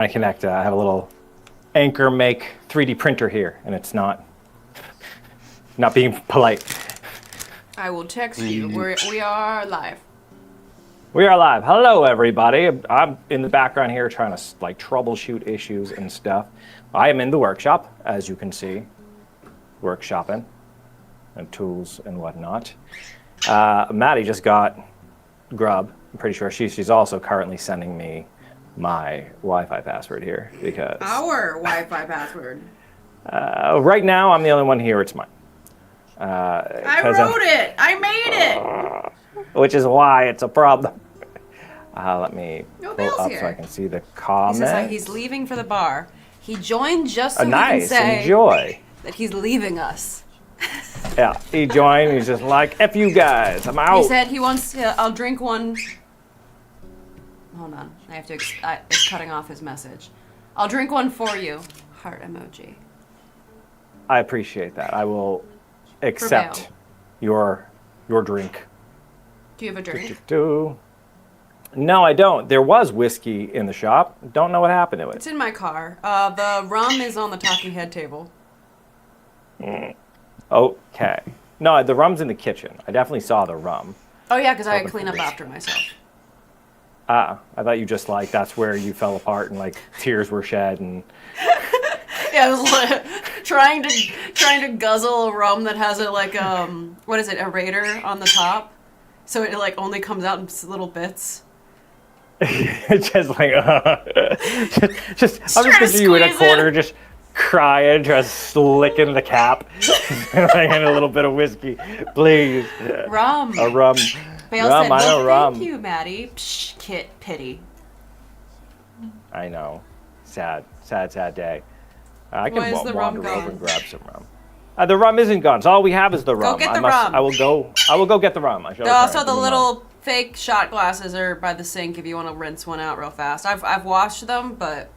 I connect. I have a little Anchor Make 3D printer here, and it's not being polite. I will text you. We are live. We are live. Hello, everybody. I'm in the background here trying to like troubleshoot issues and stuff. I am in the workshop, as you can see, workshopping and tools and whatnot. Maddie just got grub. I'm pretty sure she's also currently sending me my Wi-Fi password here because our Wi-Fi password. Right now I'm the only one here. It's mine. I wrote it. I made it. Which is why it's a problem. Let me pull up here. so I can see the comment. He says he's leaving for the bar. He joined just so he nice. can say Enjoy. that he's leaving us. Yeah, he joined. He's just like, F you guys, I'm out. He said he wants to, I'll drink one. Hold on. I have to, it's cutting off his message. I'll drink one for you. Heart emoji. I appreciate that. I will accept your drink. Do you have a drink? No, I don't. There was whiskey in the shop. Don't know what happened to it. It's in my car. The rum is on the talking head table. Okay. No, the rum's in the kitchen. I definitely saw the rum. Oh yeah, because I clean up after myself. I thought you just like that's where you fell apart and like tears were shed and. Yeah, I was like, trying to guzzle a rum that has a like what is it, aerator on the top, so it like only comes out in little bits. Just like just I'm just picturing you in a corner just crying, just licking the cap, like in a little bit of whiskey, please. Rum. A rum. Bale rum, said, I know rum. Thank you, Maddie. Psh, Kit, pity. I know. Sad day. I can wander over and grab some rum. The rum isn't gone. So all we have is the rum. Go get the rum. I will go get the rum. Also, the little fake shot glasses are by the sink if you want to rinse one out real fast. I've washed them, but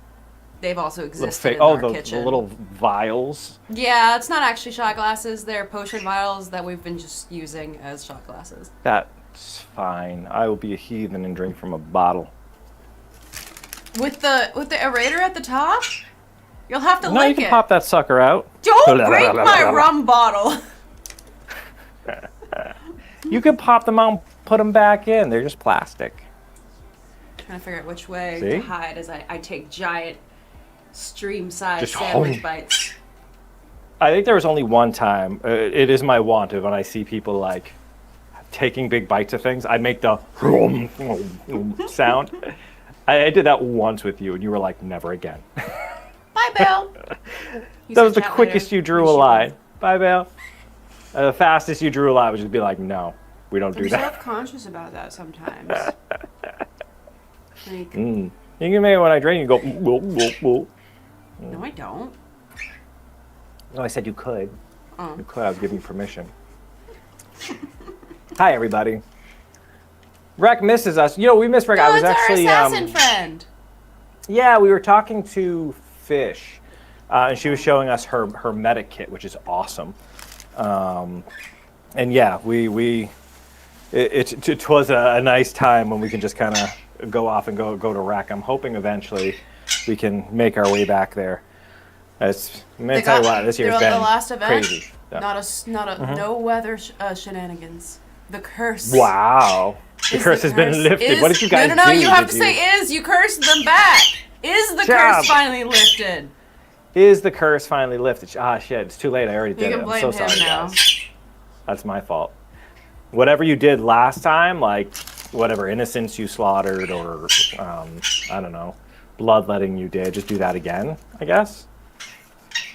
they've also existed in our kitchen. The little vials. Yeah, it's not actually shot glasses. They're potion vials that we've been just using as shot glasses. That's fine. I will be a heathen and drink from a bottle. With the aerator at the top? You'll have to lick it. No, you can pop that sucker out. Don't break my rum bottle. You can pop them out and put them back in. They're just plastic. Trying to figure out which way to hide as I take giant stream-sized Just sandwich bites. I think there was only one time. It is my want of when I see people like taking big bites of things. I make the sound. I did that once with you, and you were like, "Never again." Bye, Bill. That was the quickest you drew a line. Bye, Bill. The fastest you drew a line was just be like, "No, we don't do that." I'm self-conscious about that sometimes. Like, You can make it when I drink. You go. Whoa, whoa, whoa. No, I don't. No, I said you could. Oh. You could. I was giving you permission. Hi, everybody. Rec misses us. You know, we miss Rec. I was actually our assassin friend. Yeah, we were talking to Fish, and she was showing us her medic kit, which is awesome. And yeah, it was a nice time when we can just kind of go off and go to Rec. I'm hoping eventually we can make our way back there. I'm gonna tell you what, this year's been the last event, crazy. No weather shenanigans. The curse. Wow. The curse has been lifted. What did you guys do? No, you have to say is. You cursed them back. Is the curse finally lifted? Is the curse finally lifted? Ah, shit. It's too late. I already did it. I'm so sorry, now. guys. That's my fault. Whatever you did last time, like whatever innocents you slaughtered or, I don't know, bloodletting you did, just do that again, I guess.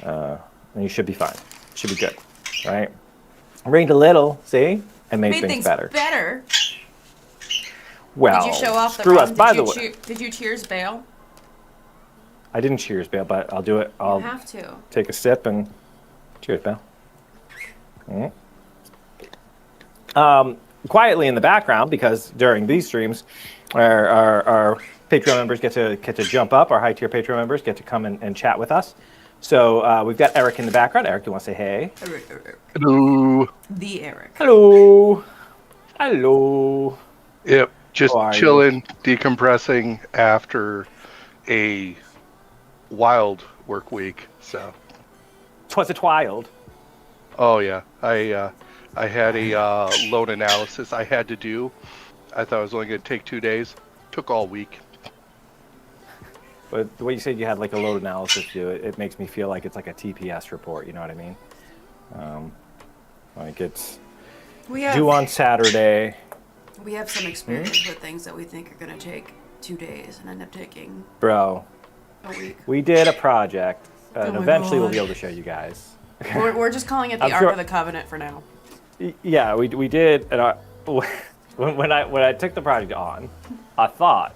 And you should be fine. Should be good, right? Rained a little, see? And made things better. Well, did you show off screw the us. By the way, did you cheers Bale? I didn't cheers Bale, but I'll do it. I'll have to take a sip and cheers Bale. Quietly in the background, because during these streams, our Patreon members get to jump up. Our high tier Patreon members get to come and chat with us. So we've got Eric in the background. Eric, do you want to say hey? Hello. The Eric. Hello. Hello. Yep. Just chilling, decompressing after a wild work week. So, Twas it wild. oh yeah, I had a loan analysis I had to do. I thought it was only going to take 2 days. Took all week. But the way you said you had like a load analysis to do it, it makes me feel like it's like a TPS report. You know what I mean? Like it's due on Saturday. We have some experience with things that we think are going to take 2 days and end up taking Bro, a week. we did a project, and my eventually we'll God. be able to show you guys. We're just calling it the I'm Ark sure- of the Covenant for now. Yeah, we did. And when I took the project on, I thought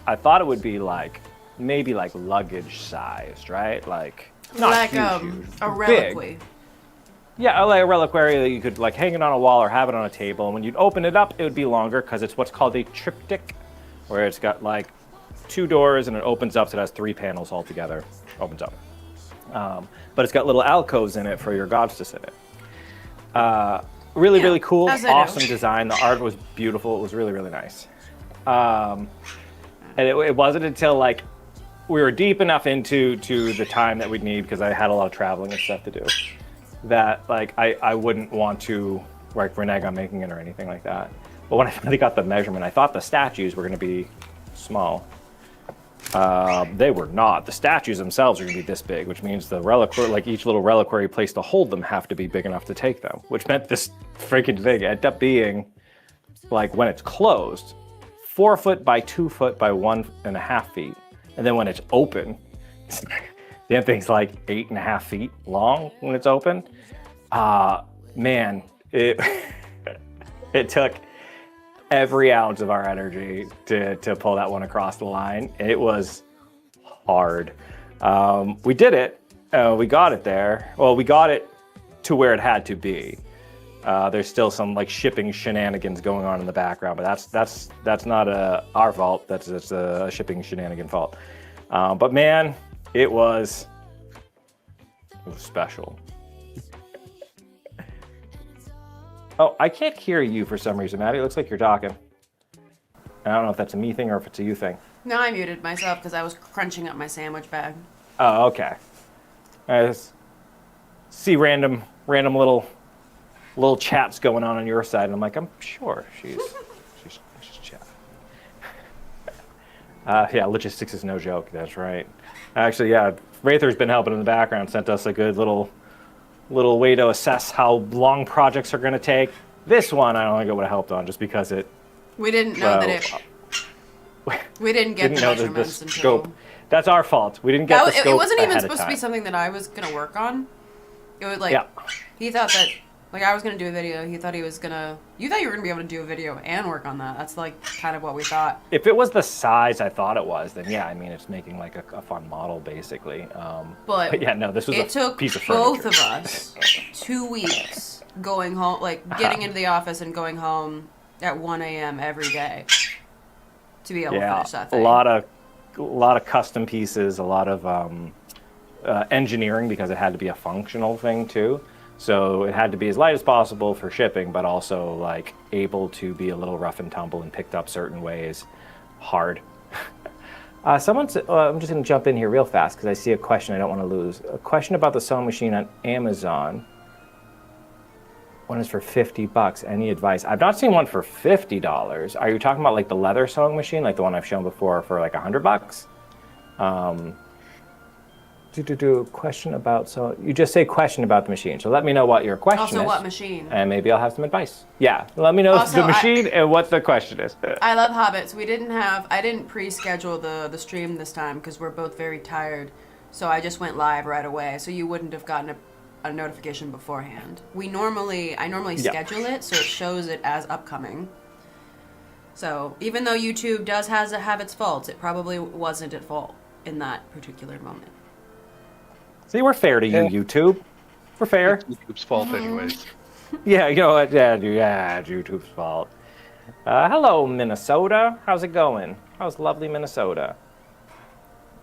it would be like maybe like luggage sized, right? Like not Like huge, a big. reliquary. Yeah, like a reliquary that you could like hang it on a wall or have it on a table. And when you'd open it up, it would be longer because it's what's called a triptych, where it's got like 2 doors and it opens up. So it has 3 panels all together. Opens up. But it's got little alcoves in it for your gods to sit in. Really cool, as I do. awesome design. The art was beautiful. It was really, really nice. And it wasn't until like we were deep enough into the time that we'd need, because I had a lot of traveling and stuff to do, that like I wouldn't want to like renege on making it or anything like that. But when I finally got the measurement, I thought the statues were going to be small. They were not. The statues themselves are going to be this big, which means the reliquary, like each little reliquary place to hold them, have to be big enough to take them. Which meant this freaking thing ended up being, like when it's closed, 4 foot by 2 foot by 1.5 feet, and then when it's open, damn thing's like 8.5 feet long when it's open. Man, it it took every ounce of our energy to pull that one across the line. It was hard. We did it. We got it there. Well, we got it to where it had to be. There's still some like shipping shenanigans going on in the background, but that's not our fault. That's a shipping shenanigan fault. But man, it was special. Oh, I can't hear you for some reason, Maddie. It looks like you're talking. I don't know if that's a me thing or if it's a you thing. No, I muted myself because I was crunching up my sandwich bag. Oh, okay. I just see random little chats going on your side, and I'm like, I'm sure she's chatting. Yeah, logistics is no joke. That's right. Actually, yeah, Wraither's been helping in the background. Sent us a good little way to assess how long projects are going to take. This one I don't think it would have helped on, just because We didn't know that it. We didn't get the measurements until. scope. That's our fault. We didn't get the scope. It wasn't even ahead of supposed to be time. something that I was gonna work on. It was like Yeah. he thought that like I was gonna do a video. He thought he was gonna. You thought you were gonna be able to do a video and work on that. That's like kind of what we thought. If it was the size I thought it was, then yeah, I mean, it's making like a fun model, basically. But yeah, no, this was it a took piece of both furniture. of us 2 weeks going home, like getting into the office and going home at 1 a.m. every day to be able to finish that thing. A lot of custom pieces, a lot of engineering, because it had to be a functional thing too. So it had to be as light as possible for shipping, but also like able to be a little rough and tumble and picked up certain ways. Hard. I'm just going to jump in here real fast because I see a question I don't want to lose. A question about the sewing machine on Amazon. One is for $50. Any advice? I've not seen one for $50. Are you talking about like the leather sewing machine, like the one I've shown before for like $100? Question about, so you just say question about the machine. So let me know what your question is. Also, what machine? And maybe I'll have some advice. Yeah, let me know Also, the machine and what the question is. I love Hobbits. I didn't pre-schedule the stream this time because we're both very tired. So I just went live right away. So you wouldn't have gotten a notification beforehand. I normally schedule it so it shows it as upcoming. So even though YouTube does have its faults, it probably wasn't at fault in that particular moment. See, we're fair to you, YouTube. We're fair. It's YouTube's fault anyways. Yeah, you know what? Yeah, it's YouTube's fault. Hello, Minnesota. How's it going? How's lovely Minnesota?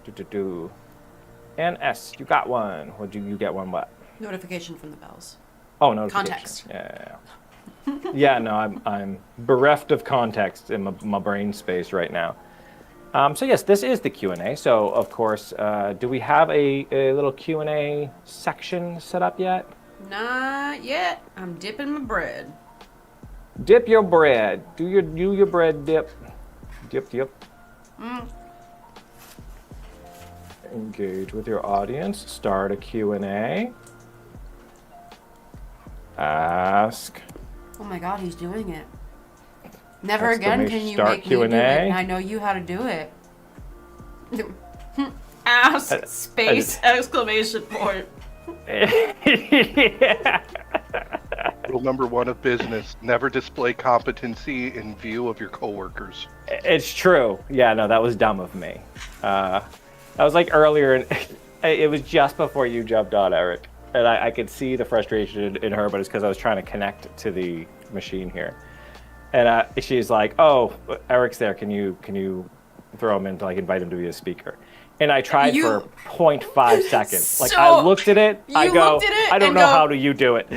NS, you got one. Would you get one? What? Notification from the bells. Oh, notification. Context. Yeah. Yeah, no, I'm bereft of context in my brain space right now. So yes, this is the Q&A. So of course, do we have a little Q&A section set up yet? Not yet. I'm dipping my bread. Dip your bread. Do your bread dip. Dip. Engage with your audience. Start a Q&A. Ask. Oh my God, he's doing it. Never again can you Start make me do it. Q&A. And I know you how to do it. Ask space exclamation point. Rule number 1 of business: never display competency in view of your coworkers. It's true. Yeah, no, that was dumb of me. That was like earlier, and it was just before you jumped on, Eric. And I could see the frustration in her, but it's because I was trying to connect to the machine here. And she's like, "Oh, Eric's there. Can you throw him in to like invite him to be a speaker?" And I tried for 0.5 seconds. Like I looked at it. I go, "I don't know how do you do it."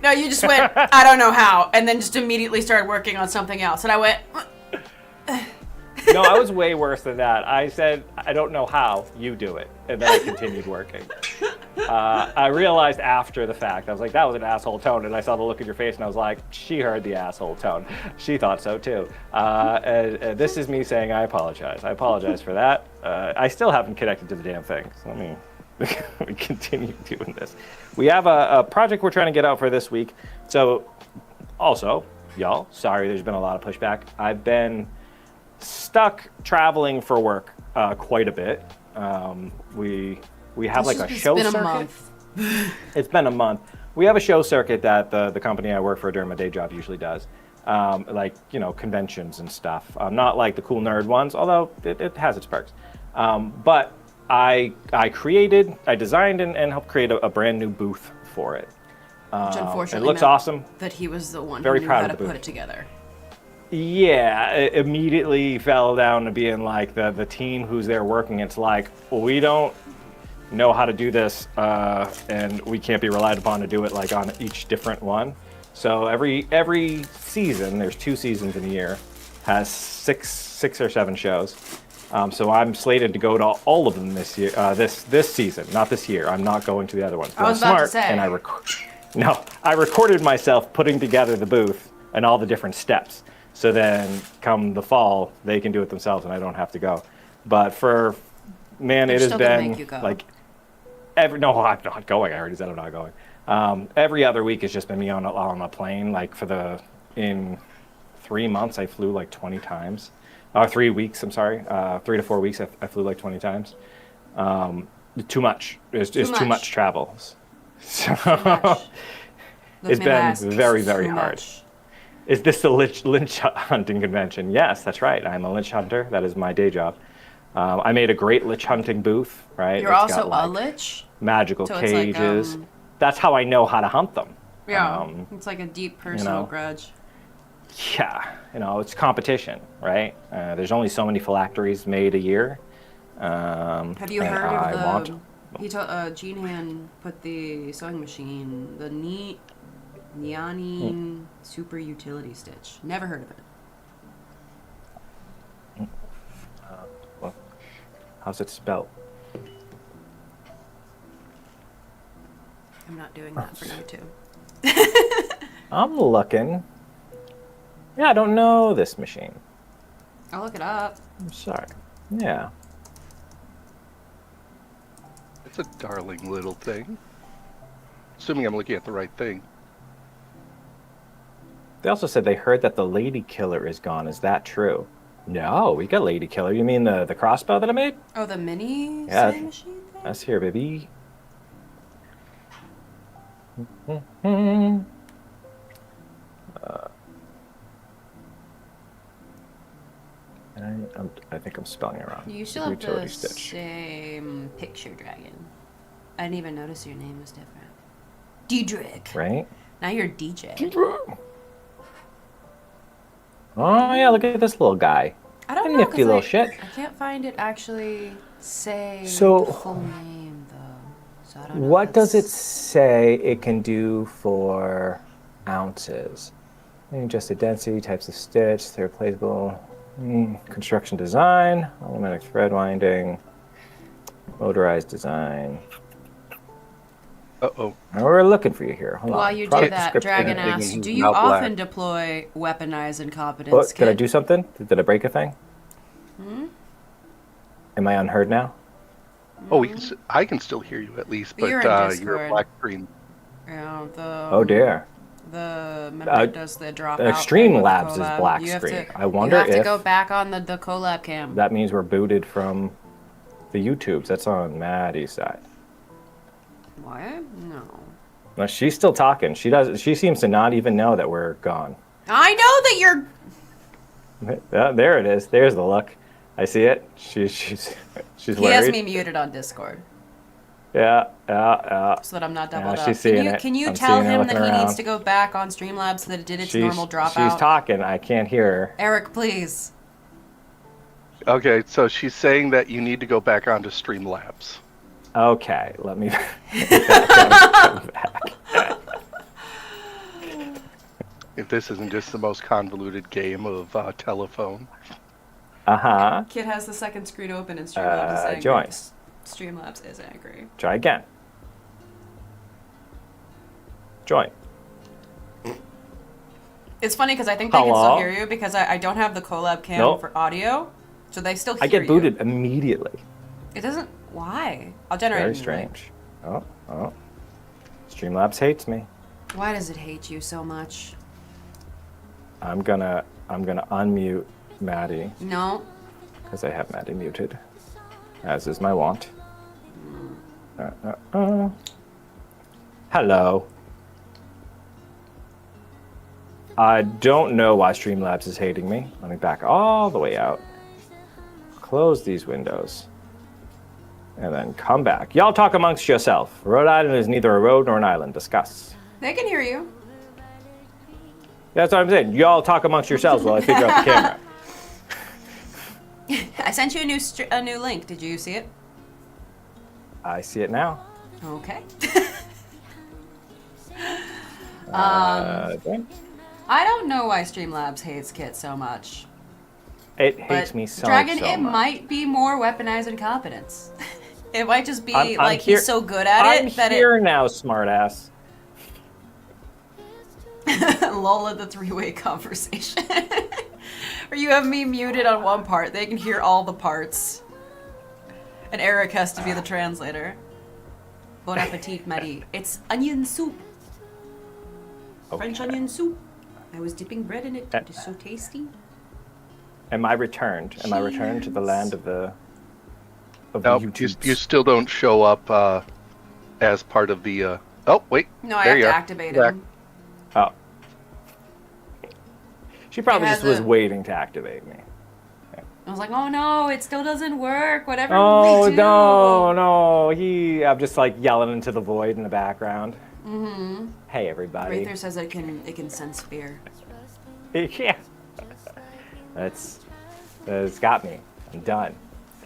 No, you just went, "I don't know how," and then just immediately started working on something else. And I went. No, I was way worse than that. I said, "I don't know how you do it," and then I continued working. I realized after the fact, I was like, that was an asshole tone, and I saw the look in your face, and I was like, she heard the asshole tone. She thought so too. And this is me saying I apologize. I apologize for that. I still haven't connected to the damn thing, so let me continue doing this. We have a project we're trying to get out for this week. So, also, y'all, sorry there's been a lot of pushback. I've been stuck traveling for work quite a bit. We have like a show circuit. It's been a month. It's been a month. We have a show circuit that the company I work for during my day job usually does. Like, you know, conventions and stuff. Not like the cool nerd ones, although it has its perks. But I designed and helped create a brand new booth for it. Which unfortunately it looks awesome. That he was the one Very who knew proud how of to the put booth. it together. Yeah, it immediately fell down to being like the team who's there working. It's like, well, we don't know how to do this, and we can't be relied upon to do it like on each different one. So every season, there's 2 seasons in a year, has six or 7 shows. So I'm slated to go to all of them this year. This season, not this year. I'm not going to the other ones. I was about to say. And I recorded myself putting together the booth and all the different steps. So then, come the fall, they can do it themselves, and I don't have to go. But it has been like no, I'm not going. I already said I'm not going. Every other week has just been me on a plane. Like in 3 months, I flew like 20 times. 3 weeks, I'm sorry. 3 to 4 weeks, I flew like 20 times. Too much. It's too much travel. So it's been very, very hard. Is this the lynch hunting convention? Yes, that's right. I'm a lynch hunter. That is my day job. I made a great lich hunting booth, right? You're also a lich? Magical cages. That's how I know how to hunt them. Yeah, it's like a deep personal grudge. Yeah, it's competition, right? There's only so many phylacteries made a year. Have you heard of Gene Han put the sewing machine, the Neonine Super Utility Stitch. Never heard of it. Well, how's it spelled? I'm not doing that for YouTube. I'm looking. Yeah, I don't know this machine. I'll look it up. I'm sorry. Yeah. It's a darling little thing. Assuming I'm looking at the right thing. They also said they heard that the Lady Killer is gone. Is that true? No, we got Lady Killer. You mean the crossbow that I made? Oh, the mini sewing machine thing? That's here, baby. I think I'm spelling it wrong. You still have the same picture dragon. I didn't even notice your name was different. Diedrich. Right? Now you're DJ. Oh yeah, look at this little guy. I don't know. Nifty little shit. I can't find it actually say the full name though. So I don't know. What does it say it can do for ounces? Just the density, types of stitch, they're replaceable. Construction design, automatic thread winding, motorized design. Uh-oh. Now we're looking for you here. Hold on. While you do Product that, description. Dragon Digging asks, who's do you not black. often deploy weaponize incompetence What? kit? Did I do something? Did I break a thing? Am I unheard now? Oh, I can still hear you at least, but You're in you're Discord. a black screen. Yeah, Oh dear. The member that does the drop The out Extreme thing with the Labs is collab. black You have screen. to- I wonder you have to if go back on the collab cam. that means we're booted from the YouTubes. That's on Maddie's side. What? No. No, she's still talking. She seems to not even know that we're gone. I know that you're. There it is. There's the look. I see it. She's He worried. has me muted on Discord Yeah. so that I'm not doubled Yeah, up. she's seeing it. Can you I'm tell seeing her him that looking he needs around. to go back on Streamlabs so that it did its normal dropout? She's talking. I can't hear her. Eric, please. Okay, so she's saying that you need to go back onto Streamlabs. Okay, let me come back. If this isn't just the most convoluted game of telephone. Uh-huh. Kid has the second screen open and Streamlabs is angry. join. Streamlabs is angry. Try again. Join. It's funny because I think they can Hello? still hear you because I don't have the collab cam Nope. for audio, so they still hear I get you. booted immediately. It doesn't. Why? I'll generate Very a new link. strange. Oh. Streamlabs hates me. Why does it hate you so much? I'm gonna unmute Maddie No. because I have Maddie muted, as is my wont. Hello. I don't know why Streamlabs is hating me. Let me back all the way out. Close these windows. And then come back. Y'all talk amongst yourself. Rhode Island is neither a road nor an island. Discuss. They can hear you. That's what I'm saying. Y'all talk amongst yourselves while I figure out the camera. I sent you a new link. Did you see it? I see it now. Okay. Then. I don't know why Streamlabs hates Kit so much. It But hates me so Dragon, so it much. might be more weaponize incompetence. It might just be I'm like here- he's so good at I'm it that here now, smartass. Lola the three-way conversation. Where you have me muted on one part, they can hear all the parts. And Eric has to be the translator. Bon appetit, Marie. It's onion soup. French Okay. onion soup. I was dipping bread in it. It is so tasty. Am I returned? Am I returned to the land of the Nope, YouTubes? you still don't show up as part of the. Oh, wait. No, I there have you to are. activate Back. him. Oh. She probably It just has was a- waiting to activate me. I was like, oh no, it still doesn't work. Whatever Oh we do. no! I'm just like yelling into the void in the background. Mm-hmm. Hey everybody! Wraither says it can sense fear. Yeah, it's got me. I'm done.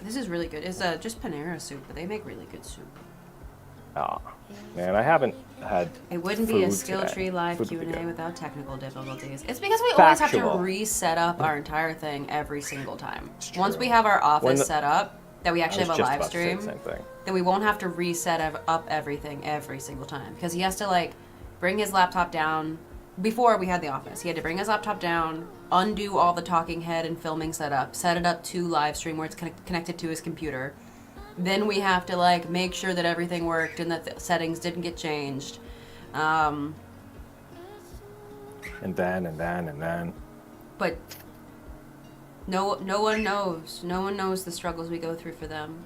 This is really good. It's just Panera soup, but they make really good soup. Oh man, I haven't had. It wouldn't be a food skill today. tree live Food would be Q&A good. without technical difficulties. It's because we always have Factual. to reset up our entire thing every single time. It's Once true. we have our office When the- set up, that we actually I was have a just live about to say stream, the same thing. then we won't have to reset up everything every single time. Because he has to like bring his laptop down. Before we had the office, he had to bring his laptop down, undo all the talking head and filming setup, set it up to live stream where it's connected to his computer. Then we have to like make sure that everything worked and that the settings didn't get changed. And then. But no one knows. No one knows the struggles we go through for them.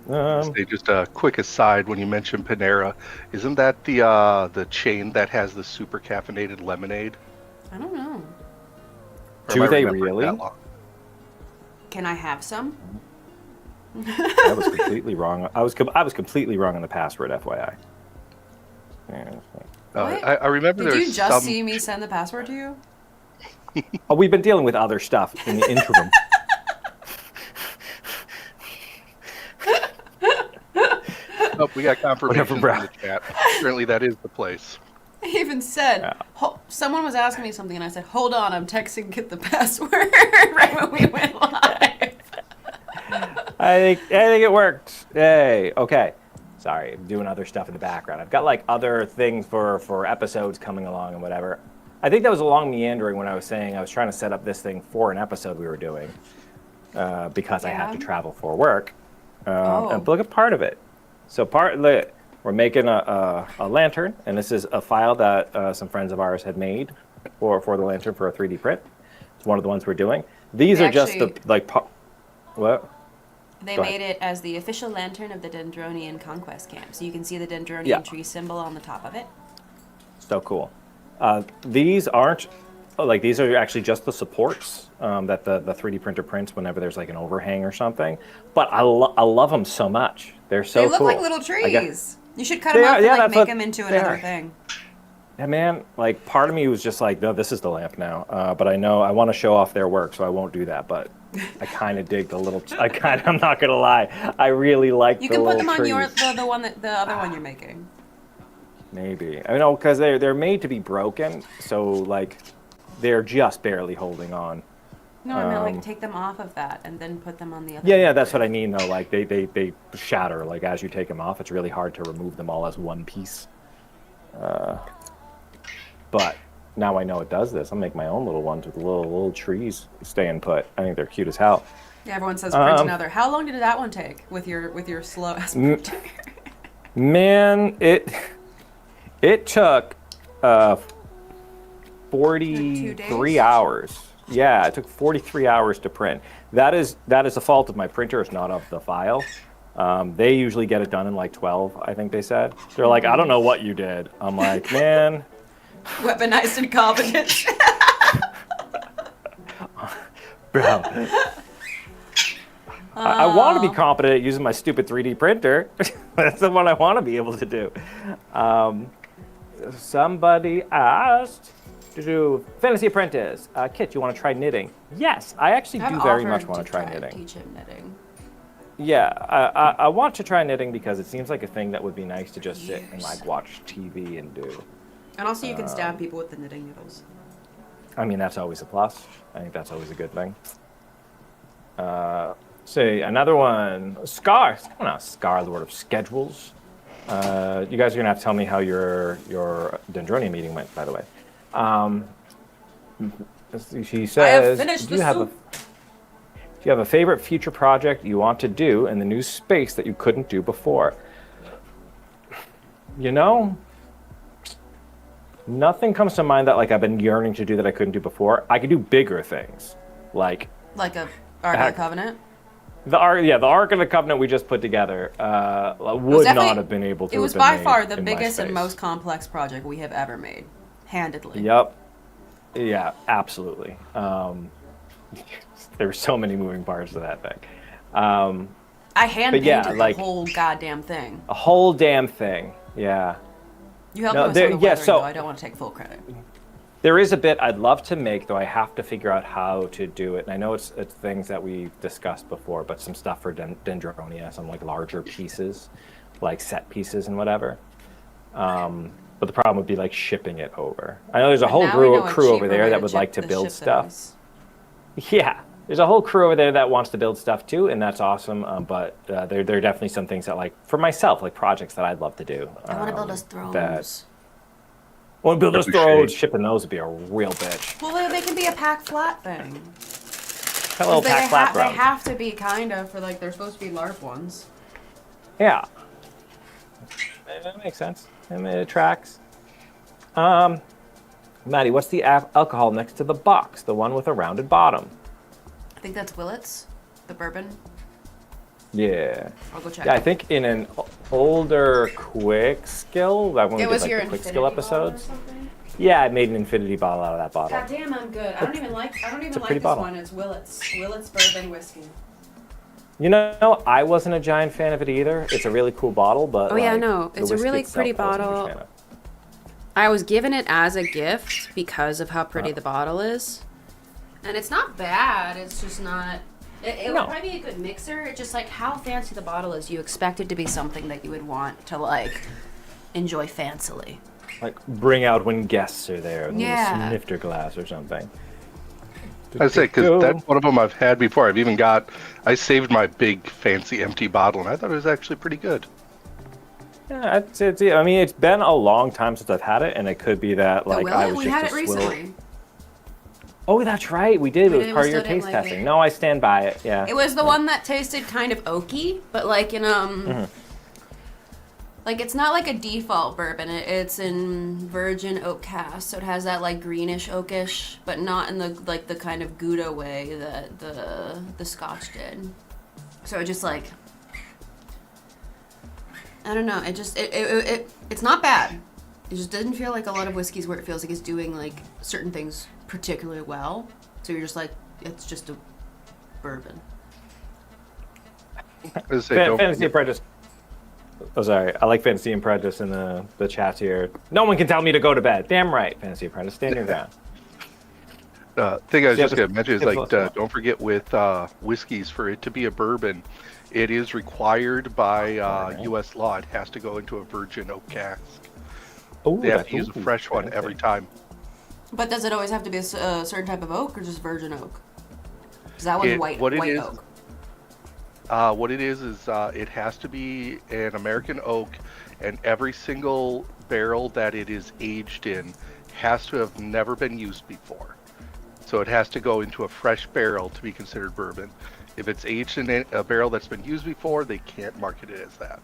Say just a quick aside when you mentioned Panera, isn't that the chain that has the super caffeinated lemonade? I don't know. Or Do am I they remembering really? that wrong? Can I have some? I was completely wrong. I was completely wrong on the password, FYI. Yeah. What? I remember Did there's you just some. see me send the password to you? Oh, we've been dealing with other stuff in the interim. Oh, we got confirmation Whatever, in bro. the chat. Apparently, that is the place. I even said, Yeah. Someone was asking me something, and I said, "Hold on, I'm texting. Get the password." Right when we went live. I think it worked. Yay. Okay. Sorry, I'm doing other stuff in the background. I've got like other things for episodes coming along and whatever. I think that was a long meandering when I was saying I was trying to set up this thing for an episode we were doing because I had to travel for work. And look at part of it. So we're making a lantern, and this is a file that some friends of ours had made for the lantern for a 3D print. It's one of the ones we're doing. These are just the what? They made it as the official lantern of the Dendronian Conquest camp. So you can see the Dendronian tree symbol on the top of it. So cool. These aren't, these are actually just the supports that the 3D printer prints whenever there's like an overhang or something. But I love them so much. They're so cool. They look like little trees. You should cut them off and make them into another thing. Yeah, man, like part of me was just like, no, this is the lamp now. But I know I want to show off their work, so I won't do that. But I kind of dig the little. I'm not gonna lie. I really like. You the can put little them on trees. the one the other one you're making. Maybe I know because they're made to be broken, so like they're just barely holding on. No, I meant like take them off of that and then put them on the other. Yeah, that's what I mean though. Like they shatter. Like as you take them off, it's really hard to remove them all as one piece. But now I know it does this. I'll make my own little ones with little trees staying put. I think they're cute as hell. Yeah, everyone says print another. How long did that one take with your slow ass printer? Man, it took 43 hours. Yeah, it took 43 hours to print. That is the fault of my printer. It's not of the file. They usually get it done in like 12, I think they said. They're like, I don't know what you did. I'm like, man. Weaponized incompetence. Bro. I want to be competent at using my stupid 3D printer. That's the one I want to be able to do. Somebody asked to do Fantasy Apprentice. Kit, you want to try knitting? Yes, I actually do very much want to try knitting. Teach him knitting. Yeah, I want to try knitting because it seems like a thing that would be nice to just sit and like watch TV and do. And also you can stab people with the knitting needles. I mean, that's always a plus. I think that's always a good thing. Say another one, Scar Lord of Schedules. You guys are gonna have to tell me how your Dendronia meeting went, by the way. She says, I have finished do you have a favorite future project you want to do in the new space that you couldn't do before? You know, nothing comes to mind that like I've been yearning to do that I couldn't do before. I could do bigger things, like a Ark of the Covenant. The Ark of the Covenant we just put together would not have been able to. It was by far the biggest and most complex project we have ever made, handedly. Yep. Yeah, absolutely. There were so many moving parts to that thing. I hand painted the whole goddamn thing. A whole damn thing. Yeah. You helped me with some of the weathering, though. I don't want to take full credit. There is a bit I'd love to make, though I have to figure out how to do it. And I know it's things that we've discussed before, but some stuff for Dendronia, some like larger pieces, like set pieces and whatever. But the problem would be like shipping it over. I know there's a whole crew over there that would like to build stuff. Yeah, there's a whole crew over there that wants to build stuff too, and that's awesome. But there are definitely some things that, like, for myself, like projects that I'd love to do. I want to build us thrones. Well, build us thrones. Shipping those would be a real bitch. Well, they can be a pack flat thing. Hello, pack flat They have to be kind of for like they're supposed to be LARP ones. Yeah, that makes sense. I mean, it tracks. Maddie, what's the alcohol next to the box? The one with a rounded bottom. I think that's Willett's, the bourbon. Yeah. I'll go check. Yeah, I think in an older quick skill, that when we did like the quick skill episodes. Yeah, I made an infinity bottle out of that bottle. God damn, I'm good. I don't even like this bottle. one. It's Willett's bourbon whiskey. You know, I wasn't a giant fan of it either. It's a really cool bottle, but it's a really pretty bottle. I was given it as a gift because of how pretty the bottle is, and it's not bad. It's just not. It would probably be a good mixer. It's just like how fancy the bottle is. You expect it to be something that you would want to like enjoy fancily. Like bring out when guests are there. A Yeah. little snifter glass or something. I say because that's one of them I've had before. I saved my big fancy empty bottle, and I thought it was actually pretty good. Yeah, I mean, it's been a long time since I've had it, and it could be that like I was we just had a it swill. recently. Oh, that's right, we did. We It was did, part we of your still didn't taste like testing. it. No, I stand by it. Yeah. It was the one that tasted kind of oaky, but like in like it's not like a default bourbon. It's in virgin oak cask, so it has that like greenish oakish, but not in the like the kind of Gouda way that the Scotch did. So it just like I don't know. It just it's not bad. It just didn't feel like a lot of whiskeys where it feels like it's doing like certain things particularly well. So you're just like it's just a bourbon. I say, Fantasy Apprentice. Oh, sorry. I like Fantasy Apprentice in the chat here. No one can tell me to go to bed. Damn right, Fantasy Apprentice. Stand your ground. Thing I was Yeah, just going to mention is like, yeah. don't forget with whiskeys, for it to be a bourbon, it is required by U.S. law. It has to go into a virgin oak cask. Oh, They have to use a fresh one every time. But does it always have to be a certain type of oak or just virgin oak? Because that one's white what it white is- oak. What it is it has to be an American oak, and every single barrel that it is aged in has to have never been used before. So it has to go into a fresh barrel to be considered bourbon. If it's aged in a barrel that's been used before, they can't market it as that.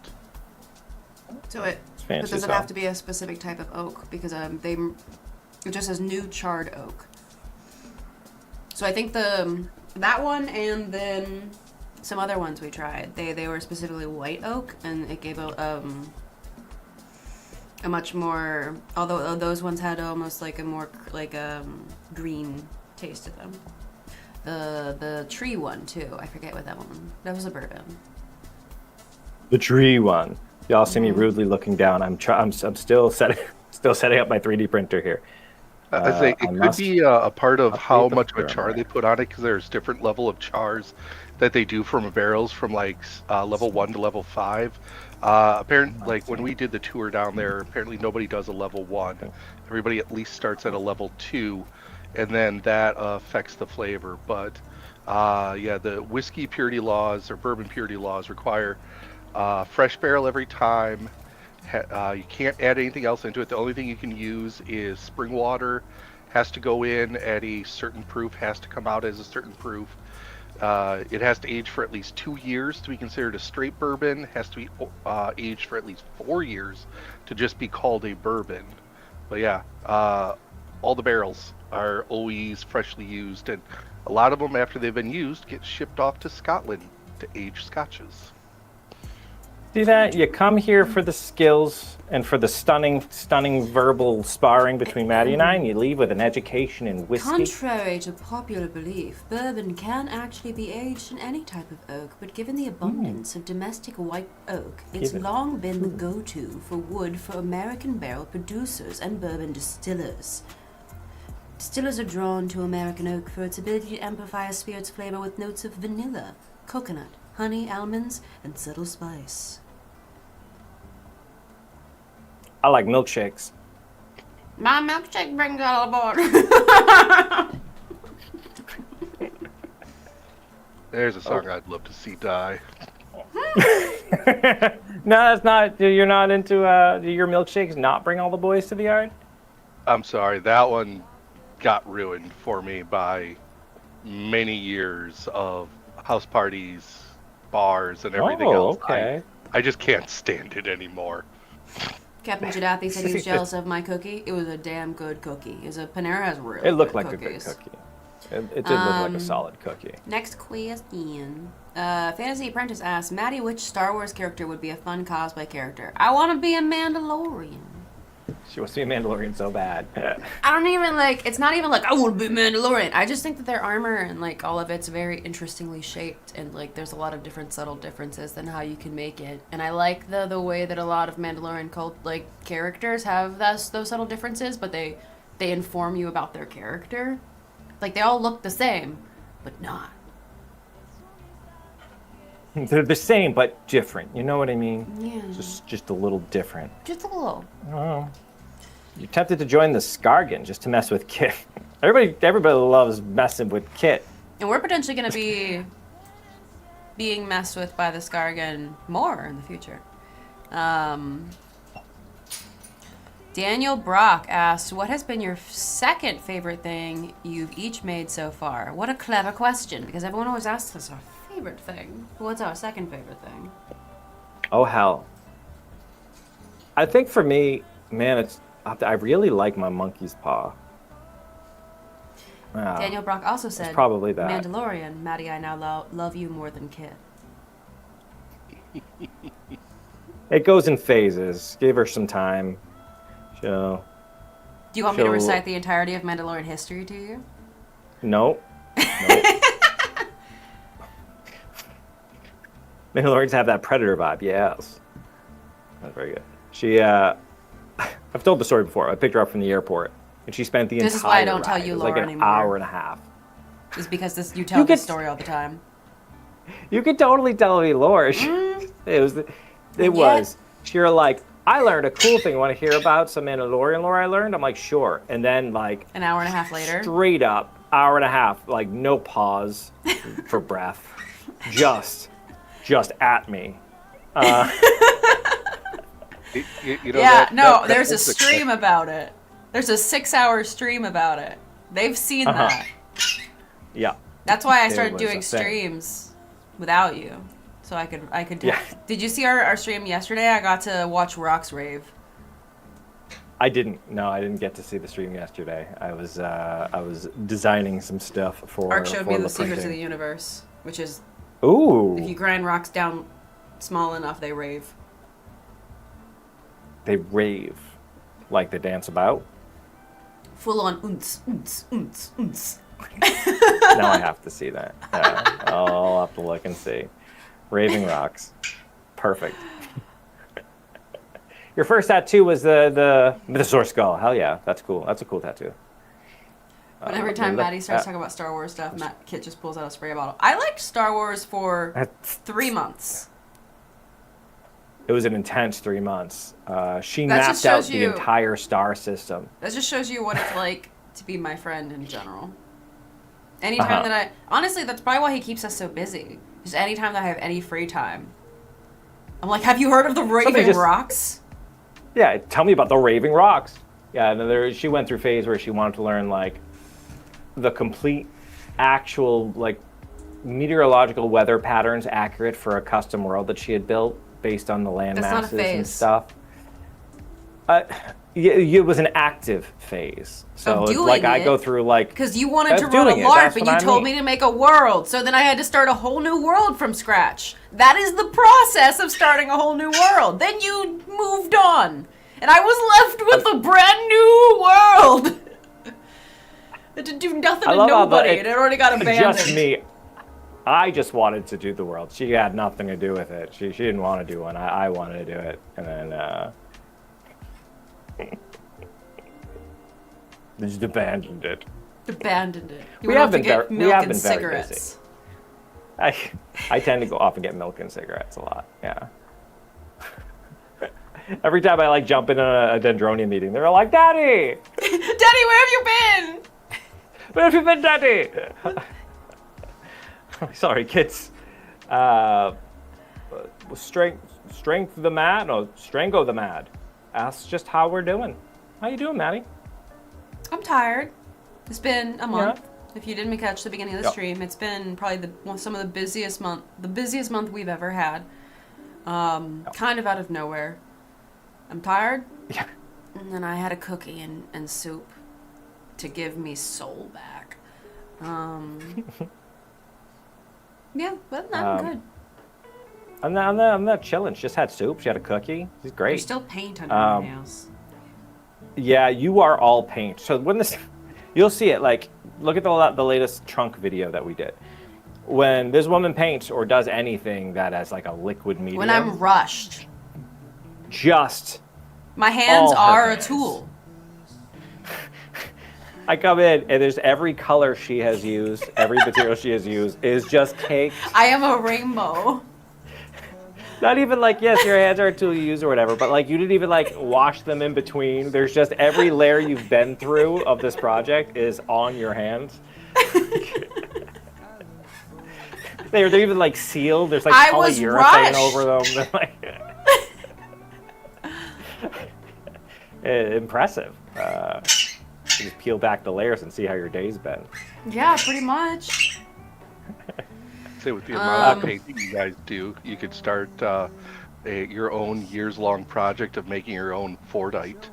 So it fancy but does it stuff. have to be a specific type of oak? Because it just says new charred oak. So I think that one and then some other ones we tried, they were specifically white oak, and it gave a much more. Although those ones had almost like a more like green taste to them. The tree one too. I forget what that one. That was a bourbon. The tree one. Y'all see me rudely looking down. I'm still setting up my 3D printer here. I say I it could must be a part of how update the much of a char firmware. they put on it, because there's different level of chars that they do from barrels from like level 1 to level 5. Apparently, like when we did the tour down there, apparently nobody does a level 1. Everybody at least starts at a level 2, and then that affects the flavor. But yeah, the whiskey purity laws or bourbon purity laws require fresh barrel every time. You can't add anything else into it. The only thing you can use is spring water. Has to go in at a certain proof, has to come out as a certain proof. It has to age for at least 2 years to be considered a straight bourbon. Has to be aged for at least 4 years to just be called a bourbon. But yeah, all the barrels are always freshly used, and a lot of them, after they've been used, get shipped off to Scotland to age scotches. See that? You come here for the skills and for the stunning verbal sparring between Maddie and I, and you leave with an education in whiskey. Contrary to popular belief, bourbon can actually be aged in any type of oak, but given the abundance of domestic white oak, it's Given- long been the go-to for wood for American barrel producers and bourbon distillers. Distillers are drawn to American oak for its ability to amplify a spirit's flavor with notes of vanilla, coconut, honey, almonds, and subtle spice. I like milkshakes. My milkshake brings all aboard. There's a song I'd love to see die. No, that's not. You're not into do your milkshakes not bring all the boys to the yard? I'm sorry, that one got ruined for me by many years of house parties, bars, and everything else. Okay. I just can't stand it anymore. Captain Jadathi said he was jealous of my cookie. It was a damn good cookie. It was a Panera has really It looked good like cookies. a good cookie. It did look like a solid cookie. Next question. Fantasy Apprentice asks, Maddie, which Star Wars character would be a fun cosplay character? I want to be a Mandalorian. She wants to be a Mandalorian so bad. I don't even it's not even like I want to be a Mandalorian. I just think that their armor and like all of it's very interestingly shaped, and like there's a lot of different subtle differences than how you can make it. And I like the way that a lot of Mandalorian cult characters have those subtle differences, but they inform you about their character. Like they all look the same, but not. They're the same but different. You know what I mean? Yeah. Just a little different. Just a little. Oh. You're tempted to join the Skargan just to mess with Kit. Everybody loves messing with Kit. And we're potentially going to be being messed with by the Skargan more in the future. Daniel Brock asked, what has been your second favorite thing you've each made so far? What a clever question, because everyone always asks us our favorite thing. What's our second favorite thing? Oh, hell. I think for me, man, I really like my monkey's paw. Wow. Daniel Brock also said, probably that. Mandalorian, Maddie, I now love you more than Kit. It goes in phases. Give her some time. Do you want me to recite the entirety of Mandalorian history to you? Nope. Mandalorians have that Predator vibe, yes. That's very good. She, I've told the story before. I picked her up from the airport, and she spent the entire This is why I don't ride. tell you It was lore like an anymore. hour and a half. It's because you tell this story all the time. You could totally tell me lore. It was. You're like, I learned a cool thing. You want to hear about some Mandalorian lore I learned? I'm like, sure. And then like an hour and a half later, straight up, hour and a half, like no pause for breath, just at me. There's a stream about it. There's a 6-hour stream about it. They've seen that. Yeah. That's why I started doing streams without you. So I could. Yeah. Did you see our stream yesterday? I got to watch Rox rave. I didn't. No, I didn't get to see the stream yesterday. I was designing some stuff for. Ark showed me the secrets printing. of the universe, which is. Ooh. If you grind rocks down small enough, they rave. They rave, like they dance about. Full on oonts, oonts, oonts, oonts. Now I have to see that. Yeah, I'll have to look and see. Raving rocks. Perfect. Your first tattoo was the Mythosaur skull. Hell yeah, that's cool. That's a cool tattoo. But every time Maddie starts talking about Star Wars stuff, Kit just pulls out a spray bottle. I liked Star Wars for 3 months. It was an intense 3 months. She That mapped just out shows the you- entire star system. That just shows you what it's like to be my friend in general. Anytime that honestly, that's probably why he keeps us so busy. Just anytime that I have any free time, I'm like, have you heard of the Raving Rocks? Yeah, tell me about the Raving Rocks. Yeah, and she went through a phase where she wanted to learn like the complete, actual like meteorological weather patterns accurate for a custom world that she had built based on the land That's not a masses and phase. stuff. It was an active phase. So it's like I go through like because you wanted to run a LARP and you told me to make a world, so then I had to start a whole new world from scratch. That is the process of starting a whole new world. Then you moved on, and I was left with a brand new world. It did do nothing to nobody. It had already got abandoned. Just me. I just wanted to do the world. She had nothing to do with it. She didn't want to do one. I wanted to do it, and then. They just abandoned it. Abandoned it. We have been milk and very cigarettes. busy. I tend to go off and get milk and cigarettes a lot. Yeah. Every time I like jump in a Dendronia meeting, they're like, "Daddy, Daddy, where have you been? Where have you been, Daddy?" Sorry, kids. Strength the mad? No, Strango the mad. Asks just how we're doing. How you doing, Maddie? I'm tired. It's been a month. Yeah. If you didn't catch the beginning of the stream, it's been probably some of the busiest month we've ever had. Kind of out of nowhere. I'm tired. Yeah. And then I had a cookie and soup to give me soul back. Yeah, but I'm good. I'm not chilling. She just had soup. She had a cookie. She's great. There's still paint under my nails. Yeah, you are all paint. So when you'll see it. Like, look at the latest trunk video that we did. When this woman paints or does anything that has like a liquid medium. When I'm rushed. Just. My hands are a tool. I come in and there's every color she has used, every material she has used is just cake. I am a rainbow. Not even like, yes, your hands are a tool you use or whatever, but like you didn't even like wash them in between. There's just every layer you've been through of this project is on your hands. They're even like sealed. There's like I was polyurethane rushed. over them. They're, like, impressive. You just peel back the layers and see how your day's been. Yeah, pretty much. Say with the amount of painting you guys do, you could start your own years-long project of making your own Fordite.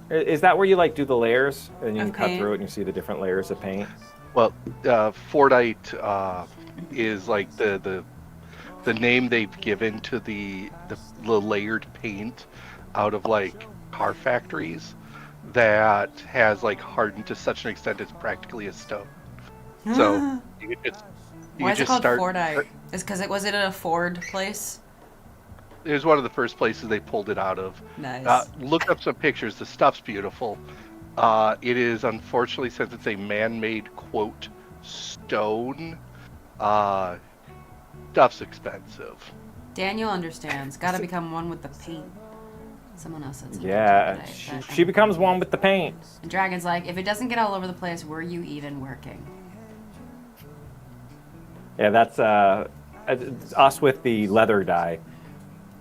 Is that where you like do the layers and you Of can cut paint? through it and you see the different layers of paint? Well, Fordite is like the name they've given to the layered paint out of like car factories that has like hardened to such an extent it's practically a stone. So you could just Why is it called start. Fordite? Is because was it a Ford place? It was one of the first places they pulled it out of. Nice. Look up some pictures. The stuff's beautiful. It is, unfortunately, since it's a man-made, quote, stone, stuff's expensive. Daniel understands. Got to become one with the paint. Someone else said something Yeah, today, she becomes one with the paint. And Dragon's like, if it doesn't get all over the place, were you even working? Yeah, that's us with the leather dye.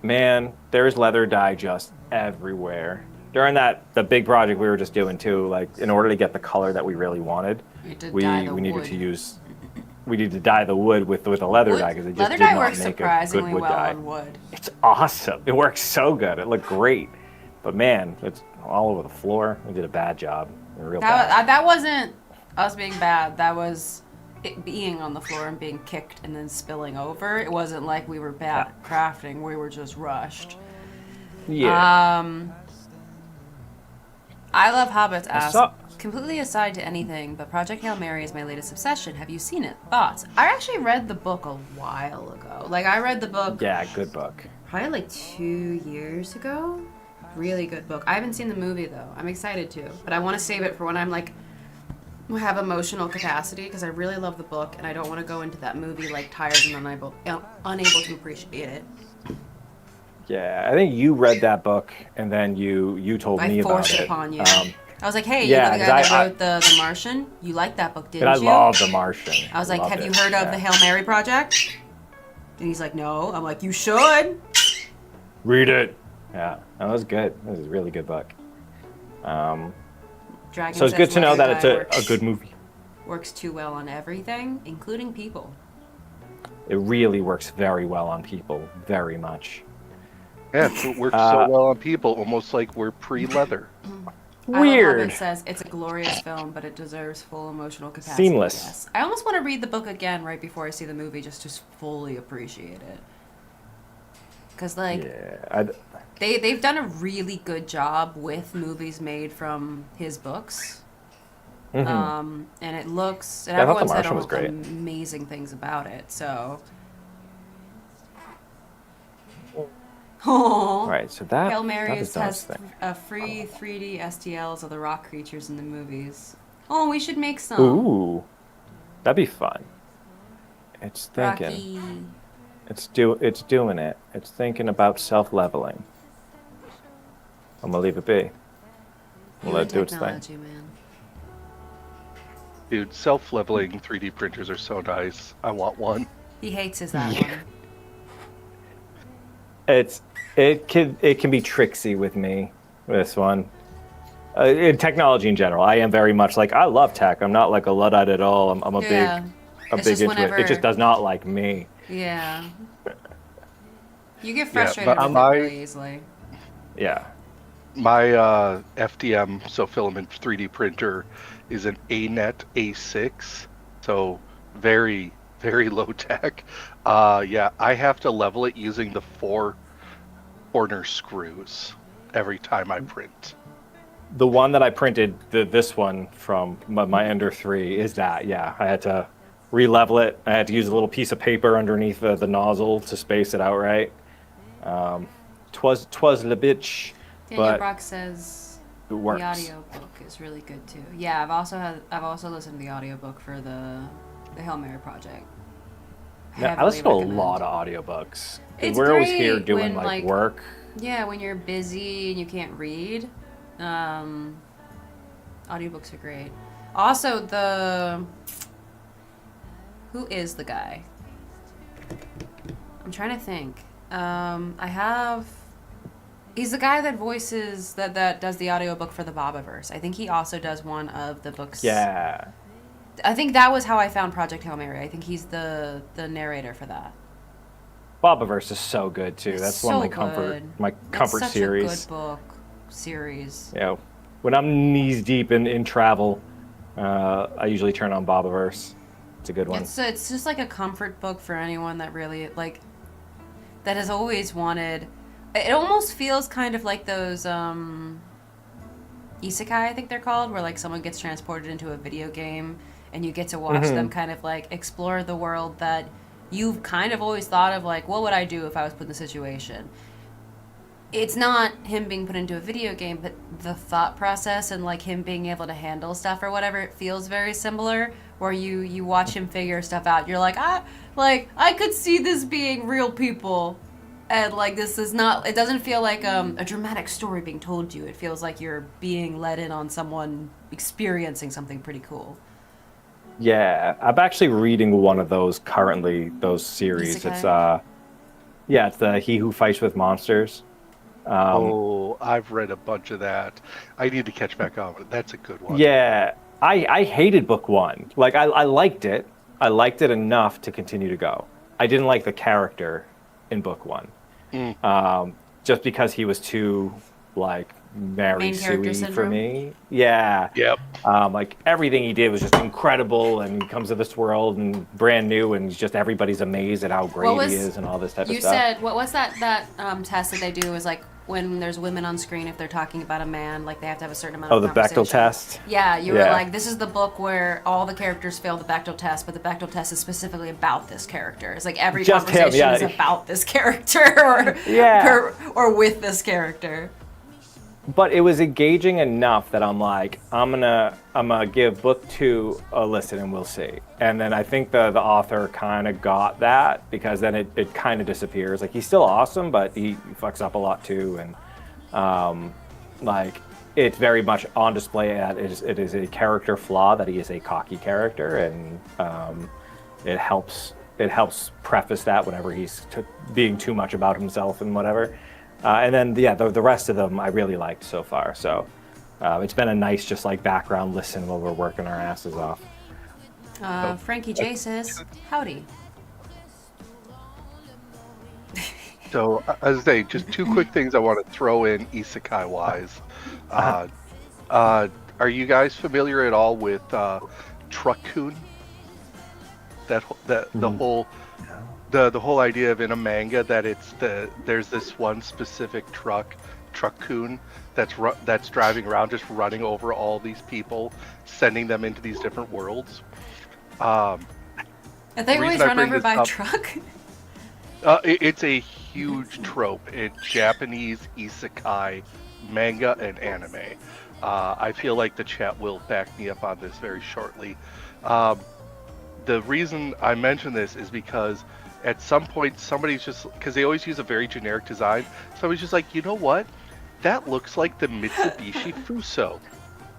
Man, there's leather dye just everywhere. During the big project we were just doing too, like in order to get the color that we really wanted, You had to we dye the needed wood. to use we need to dye the wood with a leather dye because it just Leather did dye not works make a good surprisingly wood well dye. on wood. It's awesome. It works so good. It looked great, but man, it's all over the floor. We did a bad job. Real bad. That wasn't us being bad. That was it being on the floor and being kicked and then spilling over. It wasn't like we were bad at crafting. We were just rushed. Yeah. I Love Hobbits asks, saw- completely aside to anything, but Project Hail Mary is my latest obsession. Have you seen it? Thoughts? I actually read the book a while ago. Like, I read the book Yeah, good book. probably like 2 years ago. Really good book. I haven't seen the movie, though. I'm excited to, but I want to save it for when I'm like, have emotional capacity, because I really love the book, and I don't want to go into that movie like tired and unable to appreciate it. Yeah, I think you read that book and then you told me I about forced it. it upon you. I I was like, hey, yeah, you know the guy 'cause that wrote the Martian? You liked that book, didn't and you? I love The Martian. I was like, Loved have you it, heard of yeah. the Hail Mary Project? And he's like, no. I'm like, you should. Read it. Yeah, that was good. It was a really good book. Dragon So it's says good to know Leather that Dye it's a good movie. works too well on everything, including people. It really works very well on people, very much. Yeah, it works so well on people, almost like we're pre-leather. I Love Weird. Hobbit says it's a glorious film, but it deserves full emotional capacity. Seamless. Yes. I almost want to read the book again right before I see the movie just to fully appreciate it. Because, like, Yeah, they've done a really good job with movies made from his books. And it looks, and Yeah, I thought The everyone said Martian was great. amazing things about it, so. Oh. right. So that Hail that Mary is has nice thing. free 3D STLs of the rock creatures in the movies. Oh, we should make some. Ooh, that'd be fun. It's thinking. Rocky. It's doing it. It's thinking about self-leveling. I'm gonna leave it be. We'll let it do its thing. Technology, man. Dude, self-leveling 3D printers are so nice. I want one. He hates his that Yeah. one. It can be tricksy with me. This one, in technology in general, I am very much like I love tech. I'm not like a luddite at all. I'm a Yeah. big It's big just into it. It just does not like me. Yeah. You get Yeah, frustrated but with it really easily. Yeah. My FDM, so filament 3D printer, is an ANET A6, so very, very low tech. Yeah, I have to level it using the 4 corner screws every time I print. The one that I printed, this one from my Ender 3 is that. Yeah, I had to re-level it. I had to use a little piece of paper underneath the nozzle to space it out right. Twas the bitch, Daniel but Brock says it works. the audiobook is really good too. Yeah, I've also listened to the audiobook for the Hail Mary project. Yeah, I listen to a lot of audiobooks. 'Cause It's we're always here great doing when, like work. Yeah, when you're busy and you can't read, audiobooks are great. Also, who is the guy? I'm trying to think. He's the guy that voices that does the audiobook for the Bobaverse. I think he also does one of the books. Yeah. I think that was how I found Project Hail Mary. I think he's the narrator for that. Bobaverse is so good too. It's That's one of so my comfort good. my comfort It's such series. a good book series. You know, when I'm knees deep in travel, I usually turn on Bobaverse. It's a good one. It's just like a comfort book for anyone that really that has always wanted. It almost feels kind of like those isekai, I think they're called, where like someone gets transported into a video game and you get to watch them kind of like explore the world that you've kind of always thought of, like, what would I do if I was put in the situation? It's not him being put into a video game, but the thought process and like him being able to handle stuff or whatever, it feels very similar, where you watch him figure stuff out. You're like, I could see this being real people. And like, this is not, it doesn't feel like a dramatic story being told to you. It feels like you're being let in on someone experiencing something pretty cool. Yeah, I'm actually reading one of those currently. Those series. Isekai? It's the He Who Fights with Monsters. I've read a bunch of that. I need to catch back on. That's a good one. Yeah, I hated book one. Like I liked it. I liked it enough to continue to go. I didn't like the character in book one. Just because he was too like Mary Sue for me. Yeah. Yep. Like everything he did was just incredible, and he comes to this world and brand new, and just everybody's amazed at how great he is and all this type of stuff. You said what's that test that they do is like when there's women on screen, if they're talking about a man, like they have to have a certain amount of the conversation. Bechdel test. Yeah, you were like, this is the book where all the characters fail the Bechdel test, but the Bechdel test is specifically about this character. It's like every Just conversation him, is about this character or with this character. But it was engaging enough that I'm like, I'm gonna give book 2 a listen and we'll see. And then I think the author kind of got that, because then it kind of disappears. Like, he's still awesome, but he fucks up a lot too. And like, it's very much on display that it is a character flaw, that he is a cocky character, and it helps preface that whenever he's being too much about himself and whatever. And then, the rest of them I really liked so far. So it's been a nice, just like background listen while we're working our asses off. Frankie J says, howdy. So, as I say, just two quick things I want to throw in isekai-wise. Are you guys familiar at all with Truck-kun? The whole idea of in a manga that there's this one specific Truck-kun that's driving around, just running over all these people, sending them into these different worlds. Are they always run over by a truck? It's a huge trope in Japanese isekai manga and anime. I feel like the chat will back me up on this very shortly. The reason I mention this is because at some point somebody's just, because they always use a very generic design, somebody's just like, you know what? That looks like the Mitsubishi Fuso.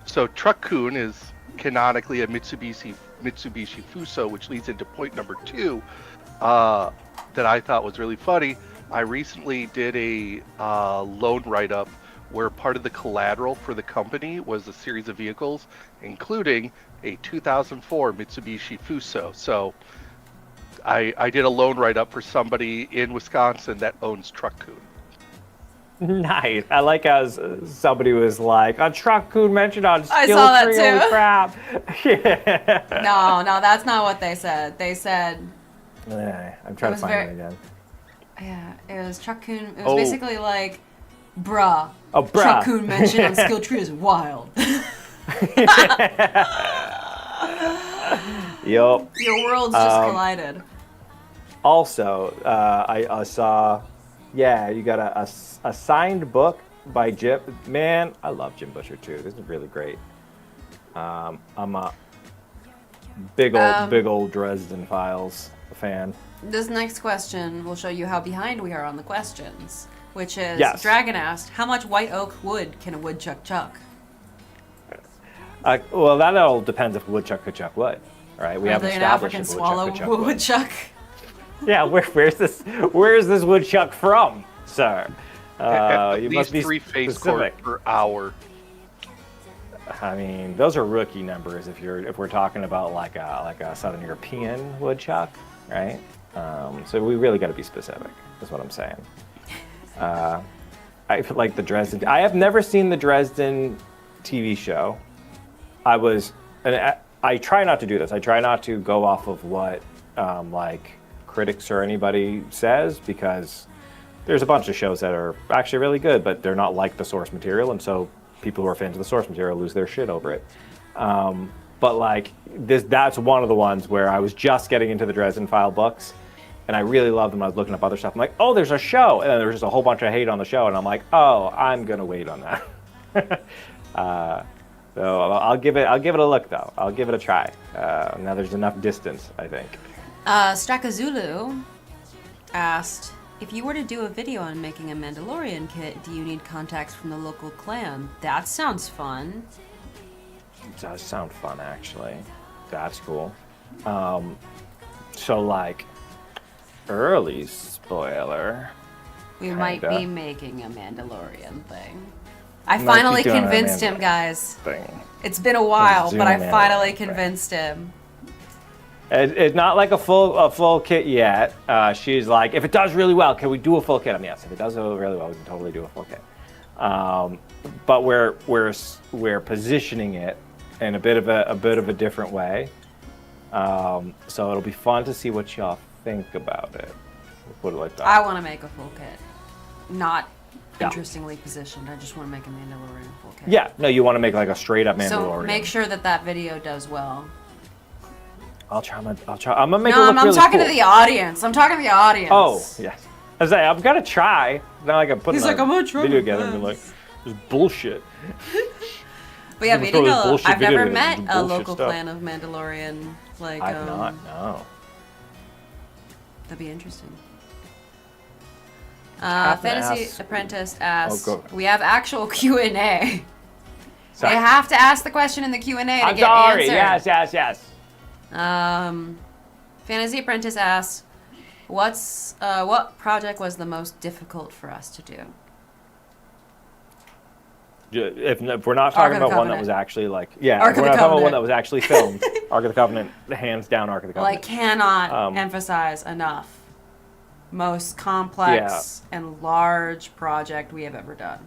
So Truck-kun is canonically a Mitsubishi Fuso, which leads into point number 2 that I thought was really funny. I recently did a loan write-up where part of the collateral for the company was a series of vehicles, including a 2004 Mitsubishi Fuso. So I did a loan write-up for somebody in Wisconsin that owns Truck-kun. Nice. I like how somebody was like, a Truck-kun mentioned on Skill Tree. I saw that too. Holy crap. Yeah. No, that's not what they said. They said... I'm trying to find it again. Yeah, it was Truck-kun. It was basically like, bruh. Oh, bruh. Truck-kun mentioned on Skill Tree is wild. Yup. Your worlds just collided. Also, I saw, you got a signed book by Jim. Man, I love Jim Butcher too. This is really great. I'm a big old Dresden Files fan. This next question will show you how behind we are on the questions, which is, Yes. Dragon asked, how much white oak wood can a woodchuck chuck? Well, that all depends if woodchuck could chuck wood. All right, we Are haven't they an established African if woodchuck could chuck swallow wood. woodchuck? Yeah, where's this woodchuck from, sir? At You least must be 3 face specific. cord per hour. I mean, those are rookie numbers if we're talking about like a Southern European woodchuck, right? So we really got to be specific. Is what I'm saying. I feel like the Dresden. I have never seen the Dresden TV show. I try not to do this. I try not to go off of what like critics or anybody says, because there's a bunch of shows that are actually really good, but they're not like the source material, and so people who are fans of the source material lose their shit over it. But like that's one of the ones where I was just getting into the Dresden File books, and I really loved them. I was looking up other stuff. I'm like, oh, there's a show, and then there was just a whole bunch of hate on the show, and I'm like, oh, I'm gonna wait on that. So I'll give it a look though. I'll give it a try. Now there's enough distance, I think. Strakazulu asked, if you were to do a video on making a Mandalorian kit, do you need contacts from the local clan? That sounds fun. It does sound fun, actually. That's cool. So like, early spoiler. We might Kinda. be making a Mandalorian thing. I Might be finally doing a convinced him, Mandalorian guys. Thing. It's been a while, Zoom but I Mandalorian finally thing. convinced him. It's not like a full kit yet. She's like, if it does really well, can we do a full kit? Yes, if it does really well, we can totally do a full kit. But we're positioning it in a bit of a different way. So it'll be fun to see what y'all think about it. Put it like that. I want to make a full kit. Not Yeah. interestingly positioned. I just want to make a Mandalorian full kit. Yeah, no, you want to make like a straight up Mandalorian. So make sure that video does well. I'll try. I'm gonna make it No, look I'm really talking cool. to the audience. I'm talking to the audience. Oh, yes. I was like, I'm gonna try. Then I can put He's a like, I'm gonna try video my together and be like, best. this is bullshit. But yeah, Throw meeting this bullshit I've video never together met and do a bullshit local stuff. clan of Mandalorian. Like, I've not. No. that'd be interesting. have to Fantasy ask- Apprentice asked, go. we have actual Q&A. Sorry. They have to ask the question in the Q&A to I'm get sorry. answered. Yes. Fantasy Apprentice asks, what project was the most difficult for us to do? If we're not Ark talking of the about one that Covenant. was actually like, yeah, Ark if of we're the not talking about one Covenant. that was actually filmed, Ark of the Covenant, hands down, Ark of the Well, I Covenant. cannot emphasize enough. Most complex and large project we have ever done.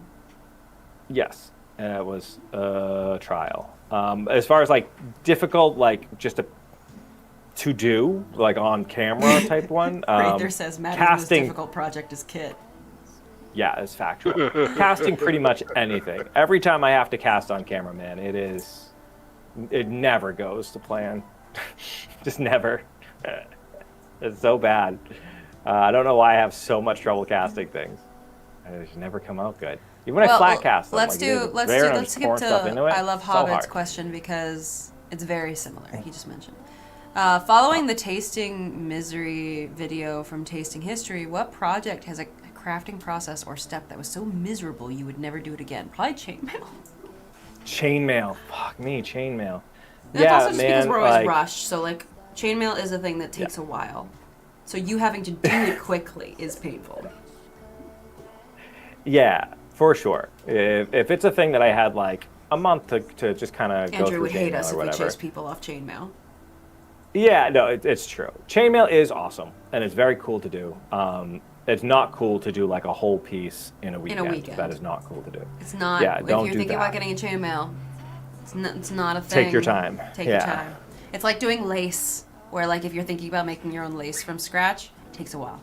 Yes, and it was a trial. As far as like difficult, like just to do, like on camera type one. Prather says Matt's most difficult project is Kit. Yeah, it's factual. Casting pretty much anything. Every time I have to cast on camera, man, it never goes to plan. Just never. It's so bad. I don't know why I have so much trouble casting things. They just never come out good. Even when I flat cast them. Let's like, skip to I Love so Hobbit's hard. question because it's very similar. He just mentioned. Following the Tasting Misery video from Tasting History, what project has a crafting process or step that was so miserable you would never do it again? Probably chainmail. Chainmail. Fuck me, chainmail. That's also just because man, we're always like, rushed. So like chainmail is a thing that takes a while. So you having to do it quickly is painful. Yeah, for sure. If it's a thing that I had like a month to just kind of go Andrew through would hate chainmail us or if we whatever. chase people off chainmail. Yeah, no, it's true. Chainmail is awesome, and it's very cool to do. It's not cool to do like a whole piece in a weekend. That is not cool to do. It's not. Yeah, if don't you're do thinking that. about getting a chainmail, it's not a thing. Take your time. Take your time. It's like doing lace, where like if you're thinking about making your own lace from scratch, it takes a while.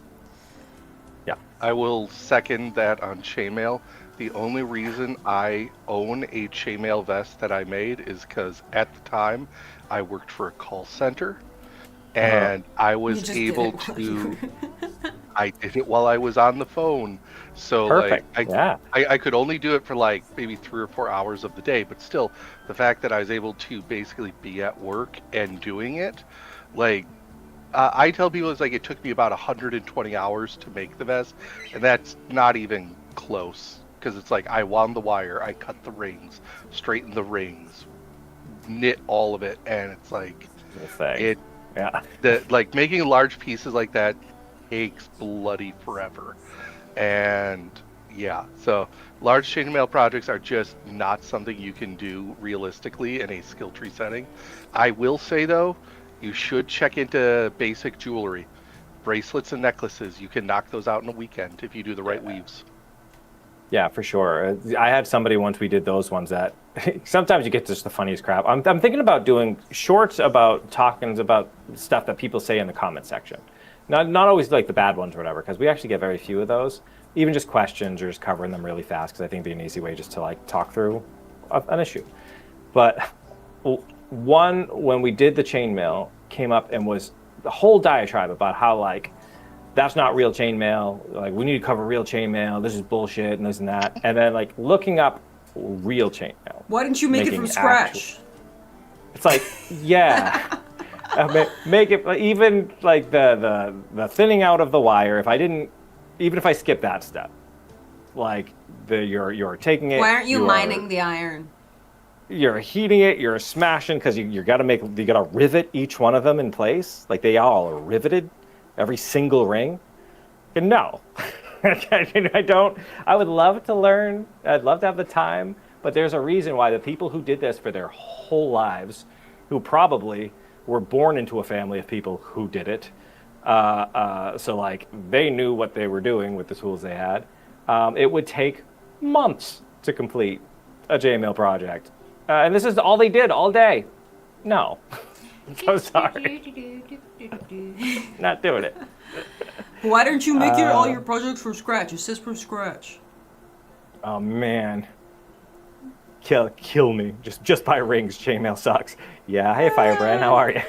Yeah. I will second that on chainmail. The only reason I own a chainmail vest that I made is because at the time I worked for a call center, and I was able to. I did it while I was on the phone, so Perfect. like I could only do it for like maybe 3 or 4 hours of the day, but still, the fact that I was able to basically be at work and doing it, like I tell people it's like it took me about 120 hours to make the vest, and that's not even close. Because it's like I wound the wire, I cut the rings, straightened the rings, knit all of it, and it's like it. Yeah. Like making large pieces like that takes bloody forever, and yeah. So large chainmail projects are just not something you can do realistically in a skill tree setting. I will say though, you should check into basic jewelry, bracelets and necklaces. You can knock those out in a weekend if you do the right weaves. Yeah, for sure. I had somebody once, we did those ones that sometimes you get just the funniest crap. I'm thinking about doing shorts about talking about stuff that people say in the comment section. Not always like the bad ones or whatever, because we actually get very few of those. Even just questions or just covering them really fast, because I think it'd be an easy way just to like talk through an issue. But one, when we did the chainmail, came up and was the whole diatribe about how like, that's not real chainmail. Like, we need to cover real chainmail. This is bullshit and this and that. And then, like, looking up real chainmail. Why didn't you make it from scratch? It's like, yeah. Make it even like the thinning out of the wire. Even if I skip that step, like you're taking it. Why aren't you mining the iron? You're heating it. You're smashing because you gotta rivet each one of them in place. Like they all are riveted. Every single ring? And no. I would love to learn. I'd love to have the time. But there's a reason why the people who did this for their whole lives, who probably were born into a family of people who did it, so like they knew what they were doing with the tools they had. It would take months to complete a JMail project. And this is all they did all day. No. I'm so sorry. Not doing it. Why don't you make all your projects from scratch? It says from scratch. Oh man. Kill me. Just buy rings. Chainmail sucks. Yeah, hey Firebrand, how are you?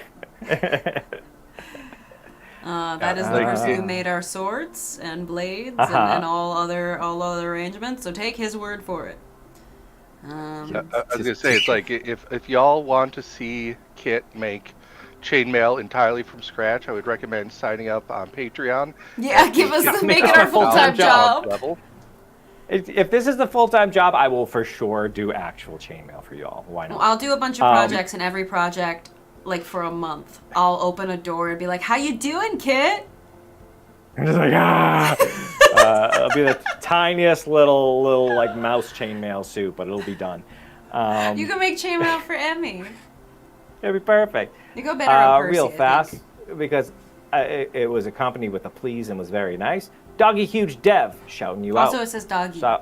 That is the person who made our swords and blades and all other arrangements, so take his word for it. I was gonna say, it's like if y'all want to see Kit make chainmail entirely from scratch, I would recommend signing up on Patreon. Yeah, make it our full-time job. Level. If this is the full-time job, I will for sure do actual chainmail for y'all. Why not? Well, I'll do a bunch of projects, and every project, like for a month, I'll open a door and be like, "How you doing, Kit?" I'm just like, it'll be the tiniest little like mouse chainmail suit, but it'll be done. You can make chainmail for Emmy. It'd be perfect. You go better on Percy, real fast, because it was accompanied with a please and was very nice. Doggy Huge Dev shouting you out. Also, it says doggy. So,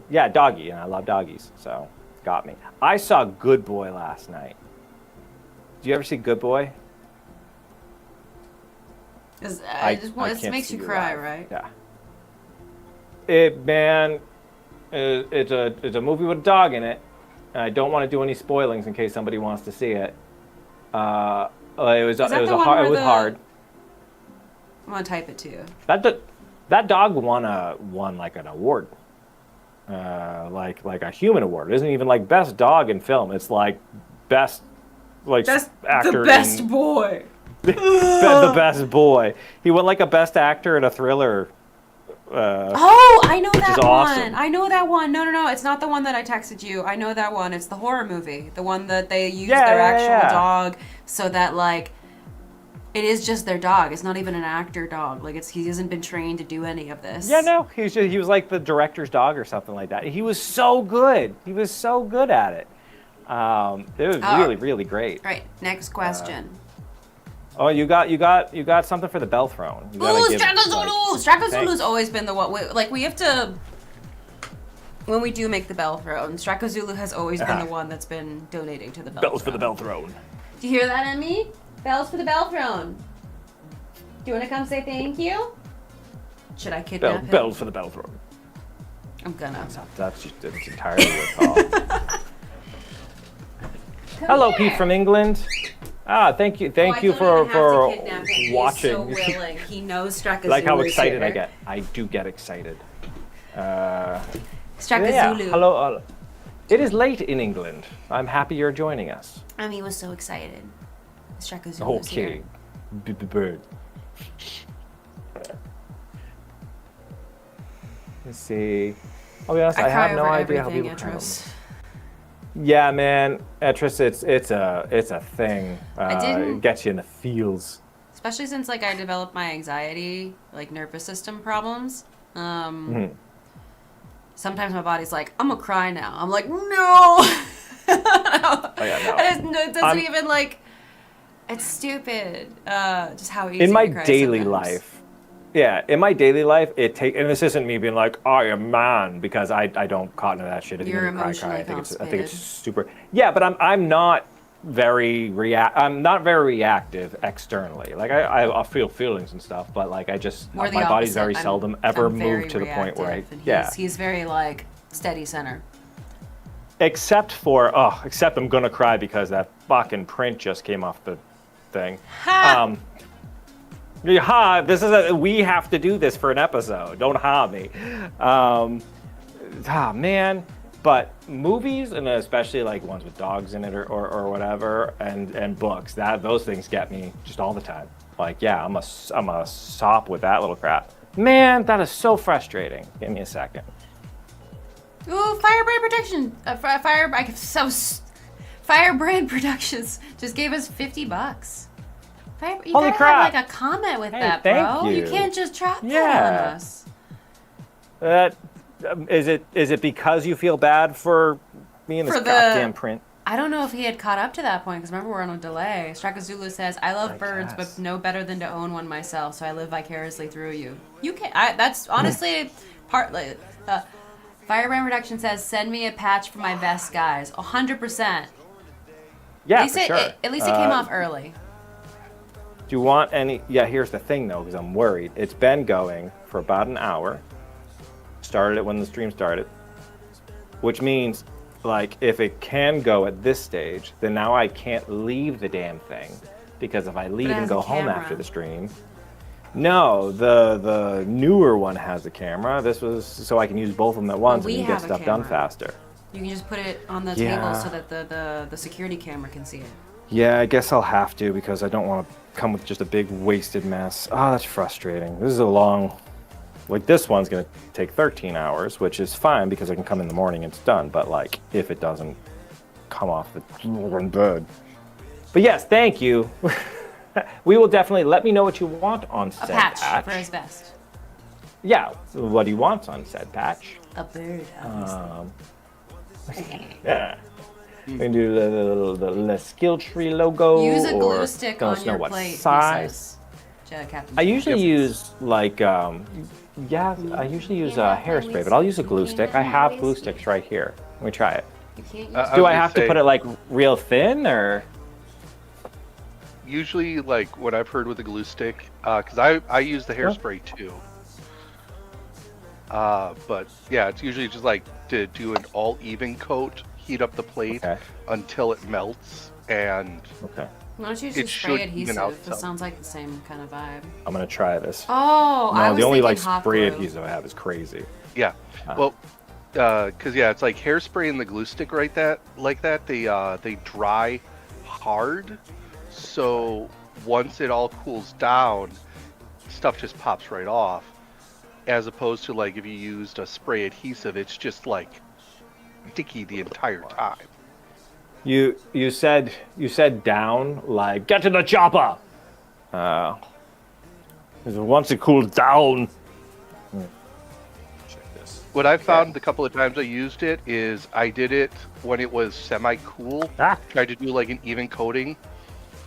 yeah, doggy, and I love doggies, so got me. I saw Good Boy last night. Did you ever see Good Boy? It makes you cry, right? Yeah. It's a movie with a dog in it. And I don't want to do any spoilings in case somebody wants to see it. It was hard. I'm gonna type it to you. That dog won like an award, like a human award. It isn't even like best dog in film. It's like best actor. The best boy. The best boy. He won like a best actor in a thriller. I know that one. Awesome. I know that one. No, it's not the one that I texted you. I know that one. It's the horror movie. The one that they use their actual dog so that like it is just their dog. It's not even an actor dog. Like he hasn't been trained to do any of this. Yeah, no. He was like the director's dog or something like that. He was so good. He was so good at it. It was really, really great. All right, next question. You got something for the Bell Throne. Strakazulu! Strakazulu's always been the one. We have to. When we do make the Bell Throne, Strakazulu has always been the one that's been donating to the Bell Throne. Bells for the Bell Throne. Do you hear that, Emmy? Bells for the Bell Throne. Do you want to come say thank you? Should I kidnap him? Bells for the Bell Throne. I'm gonna. That's entirely worth it. Hello, Pete from England. Thank you for watching. He's so willing. He knows Strakazulu. Like how excited I get. I do get excited. Strakazulu. Yeah, hello. It is late in England. I'm happy you're joining us. Emmy was so excited. Strakazoola's Okay. here. Bird. Let's see. I'll be honest, I cry have no over idea how everything, people cry. Etris. Yeah, man, Etris, it's a thing. didn't- It gets you in the feels. Especially since like I developed my anxiety, like nervous system problems. Sometimes my body's like, I'm gonna cry now. I'm like, no. Oh, yeah, no. It doesn't even like. It's stupid. Just how easy In my I cry daily sometimes. life, yeah, in my daily life, and this isn't me being like, I am man, because I don't caught into that shit. If You're you cry, emotionally I think it's constipated. super. Yeah, but I'm not very reactive externally. Like I feel feelings and stuff, but like We're the my body's opposite. very seldom ever I'm very moved to the point where I reactive, and he's very like steady center. except I'm gonna cry because that fucking print just came off the thing. Ha! This is we have to do this for an episode. Don't me. Man. But movies, and especially like ones with dogs in it or whatever, and books, those things get me just all the time. Like, yeah, I'm a sop with that little crap. Man, that is so frustrating. Give me a second. Ooh, Firebrand Protection. Firebrand Productions just gave us $50. You Holy gotta crap. have like a comment with Hey, that, thank bro. you. You can't just drop that Yeah. on us. Is it because you feel bad for me and this For the- goddamn print? I don't know if he had caught up to that point because remember we're on a delay. Strakazoolu says, "I love birds, guess. but no better than to own one myself, so I live vicariously through you." You can. That's honestly partly. Firebrand Reduction says, "Send me a patch for my vest, guys." 100%. Yeah, At least for sure. At least it came off early. Do you want any? Yeah, here's the thing though, because I'm worried. It's been going for about an hour. Started it when the stream started, which means, like, if it can go at this stage, then now I can't leave the damn thing, because if I leave it and has go a home camera. after the stream, no, the newer one has a camera. This was so I can use both of them at once we and get have a stuff done camera. faster. You can just put it on the Yeah. table so that the security camera can see it. Yeah, I guess I'll have to because I don't want to come with just a big wasted mess. Oh, that's frustrating. This is a long. Like, this one's going to take 13 hours, which is fine because I can come in the morning and it's done. But, like, if it doesn't come off the bed. But, yes, thank you. We will definitely let me know what you want on A said patch for his vest. Yeah, what do you want on said patch? A bird, obviously. Yeah. We can do the skill tree logo. Use a glue or stick let on us know your what plate, size. he says. Captain I Jack. usually use like I usually use hairspray, but I'll use a glue stick. I have glue sticks right here. Let me try it. You can't use Do I have to put it like real thin or? Usually, like what I've heard with the glue stick, because I use the hairspray too. But yeah, it's usually just like to do an all even coat, heat up the plate until it melts, and Okay. Why don't you it just spray should even out adhesive? That some. sounds like the same kind of vibe. I'm gonna try this. Oh, I No, was the only like thinking hot spray glue. adhesive I have is crazy. yeah. Well, because yeah, it's like hairspray and the glue stick like that. They dry hard, so once it all cools down, stuff just pops right off. As opposed to like if you used a spray adhesive, it's just like sticky the entire time. You said down, like get to the chopper. Once it cools down. Check this. What I've found the couple of times I used it is I did it when it was semi-cool. Tried to do like an even coating,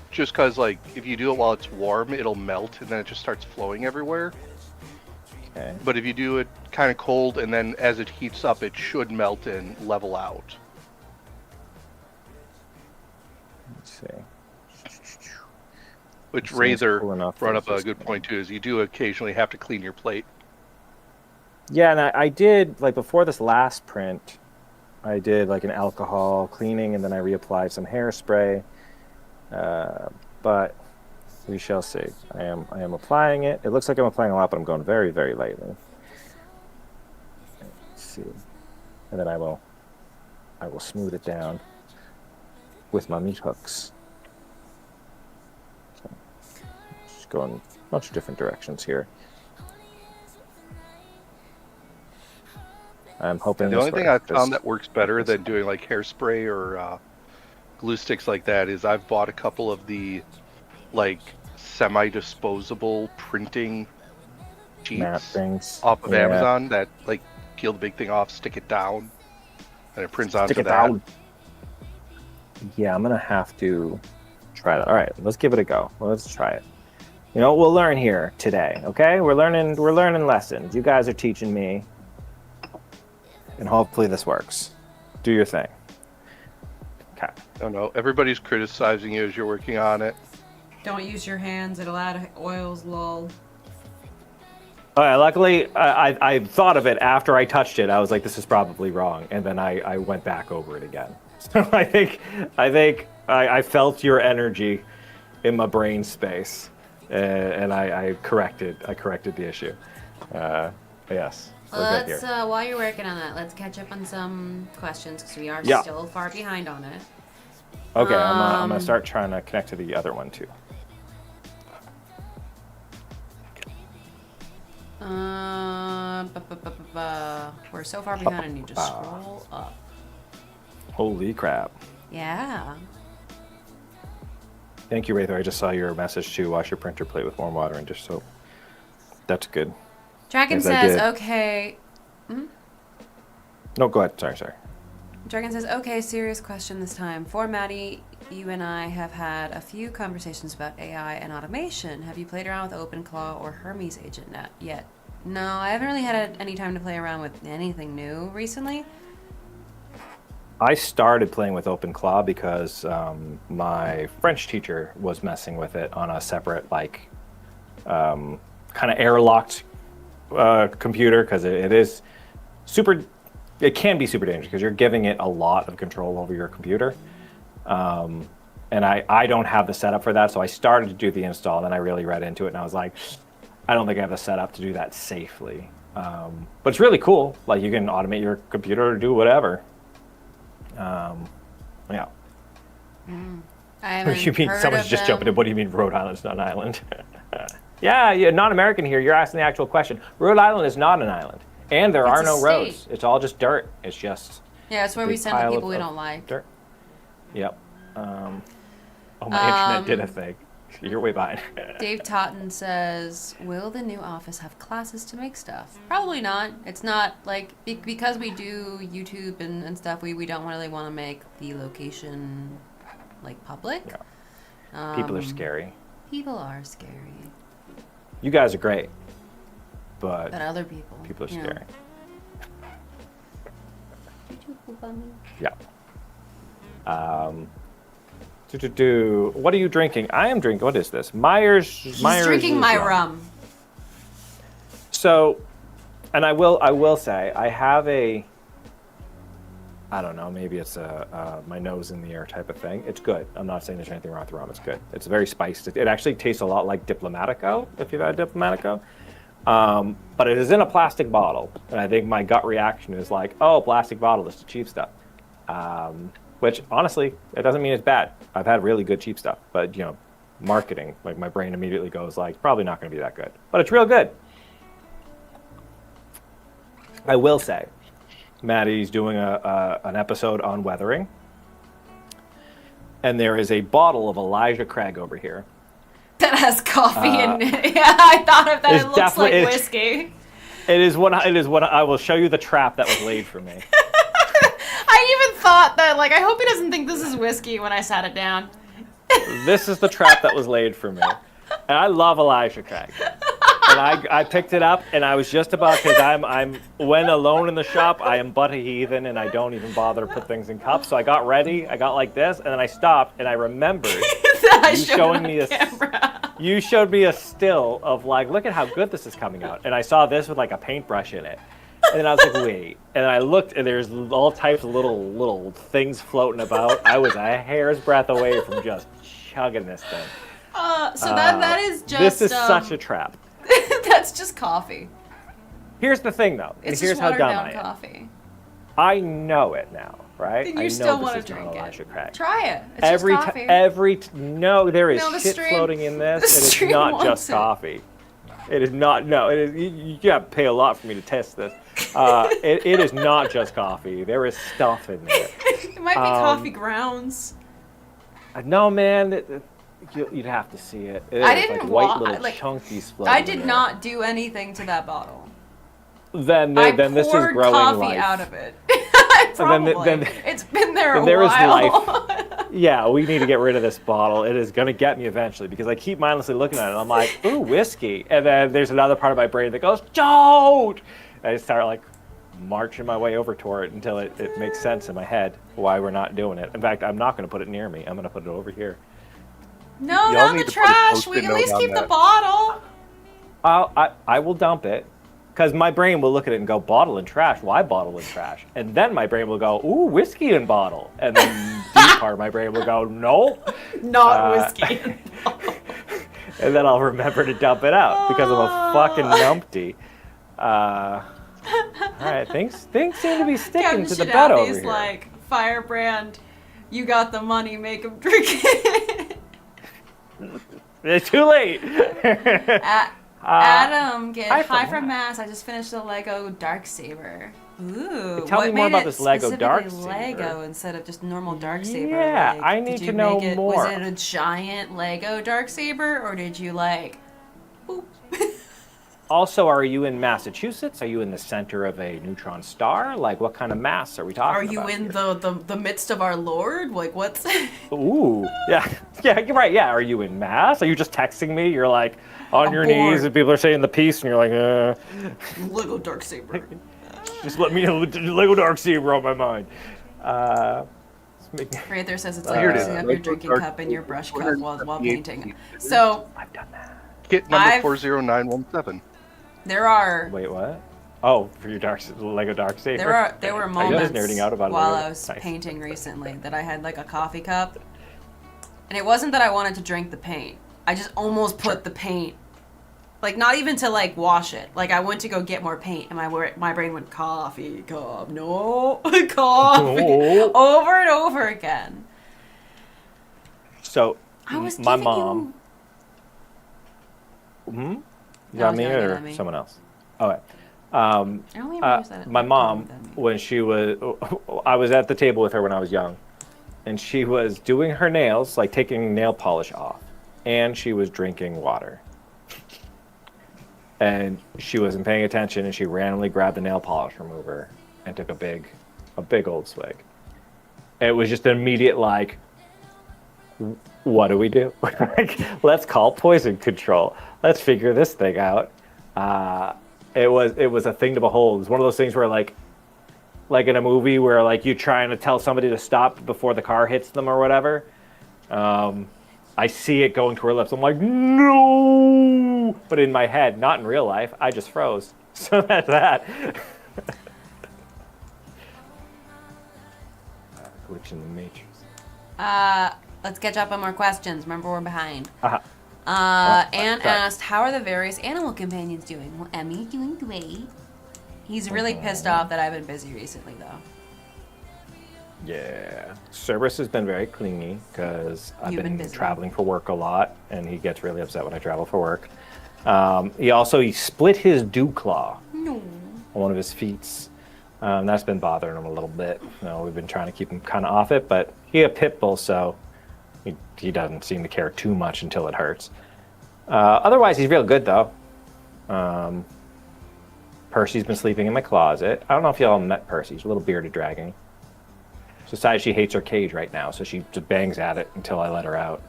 just because like if you do it while it's warm, it'll melt and then it just starts flowing everywhere. Okay. But if you do it kind of cold and then as it heats up, it should melt and level out. Let's see. Which Seems Razor cool enough brought for up a this good thing. point too, is you do occasionally have to clean your plate. Yeah, and I did like before this last print, I did like an alcohol cleaning and then I reapplied some hairspray. But we shall see. I am applying it. It looks like I'm applying a lot, but I'm going very, very lightly. Let's see. And then I will smooth it down with my meat hooks. go in a bunch of different directions here. I'm hoping The this only thing works. I've found that works better than doing like hairspray or glue sticks like that is I've bought a couple of the like semi-disposable printing Matte sheets things off of Yeah. Amazon that like peel the big thing off, stick it down, and it prints onto Stick it that. down. Yeah, I'm gonna have to try that. All right, let's give it a go. Let's try it. You know, we'll learn here today. Okay, we're learning lessons. You guys are teaching me, and hopefully this works. Do your thing. Okay. I don't know. Everybody's criticizing you as you're working on it. Don't use your hands. It'll add oils, lol. All right, luckily, I thought of it after I touched it. I was like, this is probably wrong, and then I went back over it again. So I think I felt your energy in my brain space, and I corrected the issue. Yes, we're good Let's, here. while you're working on that, let's catch up on some questions because we are Yeah. still far behind on it. Okay, I'm gonna start trying to connect to the other one too. We're so far behind, and you just scroll up. Holy crap! Yeah. Thank you, Rayther. I just saw your message too. Wash your printer plate with warm water and dish soap. That's good. Dragon Yes, I says, did. okay. No, go ahead. Sorry. Dragon says, okay, serious question this time. For Maddie, you and I have had a few conversations about AI and automation. Have you played around with OpenClaw or Hermes Agent yet? No, I haven't really had any time to play around with anything new recently. I started playing with OpenClaw because my French teacher was messing with it on a separate, like, kind of airlocked computer because it is super. It can be super dangerous because you're giving it a lot of control over your computer. And I don't have the setup for that, so I started to do the install, and then I really read into it, and I was like, I don't think I have the setup to do that safely. But it's really cool. Like, you can automate your computer to do whatever. Yeah. I haven't You mean heard someone's of just them. jumping in? What do you mean Rhode Island's not an island? Yeah, not American here. You're asking the actual question. Rhode Island is not an island, and there It's are a no state. roads. It's all just dirt. It's just Yeah, it's where we big send the pile people we of don't like. dirt. Yep. Oh, my internet did a thing. You're way behind. Dave Totten says, will the new office have classes to make stuff? Probably not. It's not like, because we do YouTube and stuff, we don't really want to make the location like public. Yeah. People are scary. People are scary. You guys are great, but But other people. people are you know. scary. Did you poop on me? Yeah. What are you drinking? I am drinking. What is this? Myers. He's Myers drinking my rum. rum. So, and I will say, I have a, I don't know, maybe it's a my nose in the air type of thing. It's good. I'm not saying there's anything wrong with the rum. It's good. It's very spiced. It actually tastes a lot like Diplomatico, if you've had Diplomatico. But it is in a plastic bottle. And I think my gut reaction is like, oh, plastic bottle, it's the cheap stuff. Which, honestly, it doesn't mean it's bad. I've had really good cheap stuff. But, marketing, like my brain immediately goes like, probably not going to be that good. But it's real good. I will say, Maddie's doing an episode on weathering. And there is a bottle of Elijah Craig over here. That has coffee in it. Yeah, I thought of that. It's It looks like definitely- whiskey. It is what I will show you the trap that was laid for me. I even thought that, like, I hope he doesn't think this is whiskey when I sat it down. This is the trap that was laid for me. And I love Elijah Craig. And I picked it up, and I was just about, because I'm when alone in the shop, I am but a heathen, and I don't even bother to put things in cups. So I got ready, I got like this, and then I stopped, and I remembered I you showed showing on me camera. you showed me a still of like, look at how good this is coming out. And I saw this with like a paintbrush in it. And then I was like, wait. And I looked, and there's all types of little things floating about. I was a hair's breadth away from just chugging this thing. So that is just. This is such a trap. That's just coffee. Here's the thing, though. And It's here's just how watered dumb down I am. coffee. I know it now, right? Then you I still know want this to is not drink Elijah it. Craig. Try it. It's just coffee. No, there is No, the shit stream- floating in the this. It is stream not wants just it. coffee. It is not. No, it is. You got to pay a lot for me to test this. It is not just coffee. There is stuff in there. It might be coffee grounds. No, man. You'd have to see it. It I is didn't like white wa- little like, chunkies floating I in did there. not do anything to that bottle. Then I this is poured growing coffee life. out of it. And then- Probably. It's been there a then there is while. Yeah, we need to get rid of this bottle. It is going to get me eventually because I keep mindlessly looking at it and I'm like, ooh, whiskey. And then there's another part of my brain that goes, don't! And I start like marching my way over toward it until it makes sense in my head why we're not doing it. In fact, I'm not going to put it near me. I'm going to put it over here. No, Y'all not need the to put a trash. Post-it We can at note least on keep the that. bottle. I will dump it because my brain will look at it and go, bottle and trash. Why bottle and trash? And then my brain will go, ooh, whiskey and bottle. And then deep part of my brain will go, no. Not whiskey. And then I'll remember to dump it out because I'm a fucking numpty. All right, things seem to be sticking Captain to the bed over Shadafy's here. like, Firebrand, you got the money, make him drink it. It's too late. Adam, get hi high from from what? Mass. I just finished the Lego Darksaber. Ooh. Tell me what more made about it this Lego specifically Darksaber? Lego instead of just normal Darksaber? Yeah, Like, I need did to you know make it, more. Was it a giant Lego Darksaber, or did you like, boop? Also, are you in Massachusetts? Are you in the center of a neutron star? Like, what kind of mass are we talking Are about? you in here? the midst of our Lord? Like, what's... Ooh, yeah, you're right. Yeah, are you in mass? Are you just texting me? You're like on I'm your bored. knees and people are saying the peace, and you're like, Lego Darksaber. just let me Lego Darksaber on my mind. Let's make- Right there says it's Here like it is. using up your Lego drinking cup and your brush cup while 178 painting. So I've done that. Kit number I've- 40917. there are Wait, what? Oh, for your Lego Darksaber. there were I was moments nerding out about while Lego. I was Nice. painting recently that I had like a coffee cup, and it wasn't that I wanted to drink the paint. I just almost put the paint, like not even to like wash it. Like I went to go get more paint, and my brain went coffee cup, no coffee, No. over and over again. So, I was my giving mom. you. You No, got it's me not or on me. someone else? Okay. I only ever used that at My like mom, than me. when she was, I was at the table with her when I was young, and she was doing her nails, like taking nail polish off, and she was drinking water. And she wasn't paying attention, and she randomly grabbed the nail polish remover and took a big old swig. And it was just an immediate like, what do we do? Like, let's call poison control. Let's figure this thing out. It was a thing to behold. It was one of those things where like in a movie where like you're trying to tell somebody to stop before the car hits them or whatever. I see it going to her lips. I'm like, no! But in my head, not in real life, I just froze. So that's that. Glitch in the matrix. Let's catch up on more questions. Remember, we're behind. Uh-huh. Anne sorry. asked, how are the various animal companions doing? Well, Emmy doing great. He's really pissed off that I've been busy recently, though. Yeah. Cerberus has been very clingy because I've You've been been busy. traveling for work a lot, and he gets really upset when I travel for work. He split his dew claw No. on one of his feet. That's been bothering him a little bit. We've been trying to keep him kind of off it, but he had a pit bull, so he doesn't seem to care too much until it hurts. Otherwise, he's real good, though. Percy's been sleeping in my closet. I don't know if y'all met Percy. He's a little bearded dragon. She decides she hates her cage right now, so she just bangs at it until I let her out.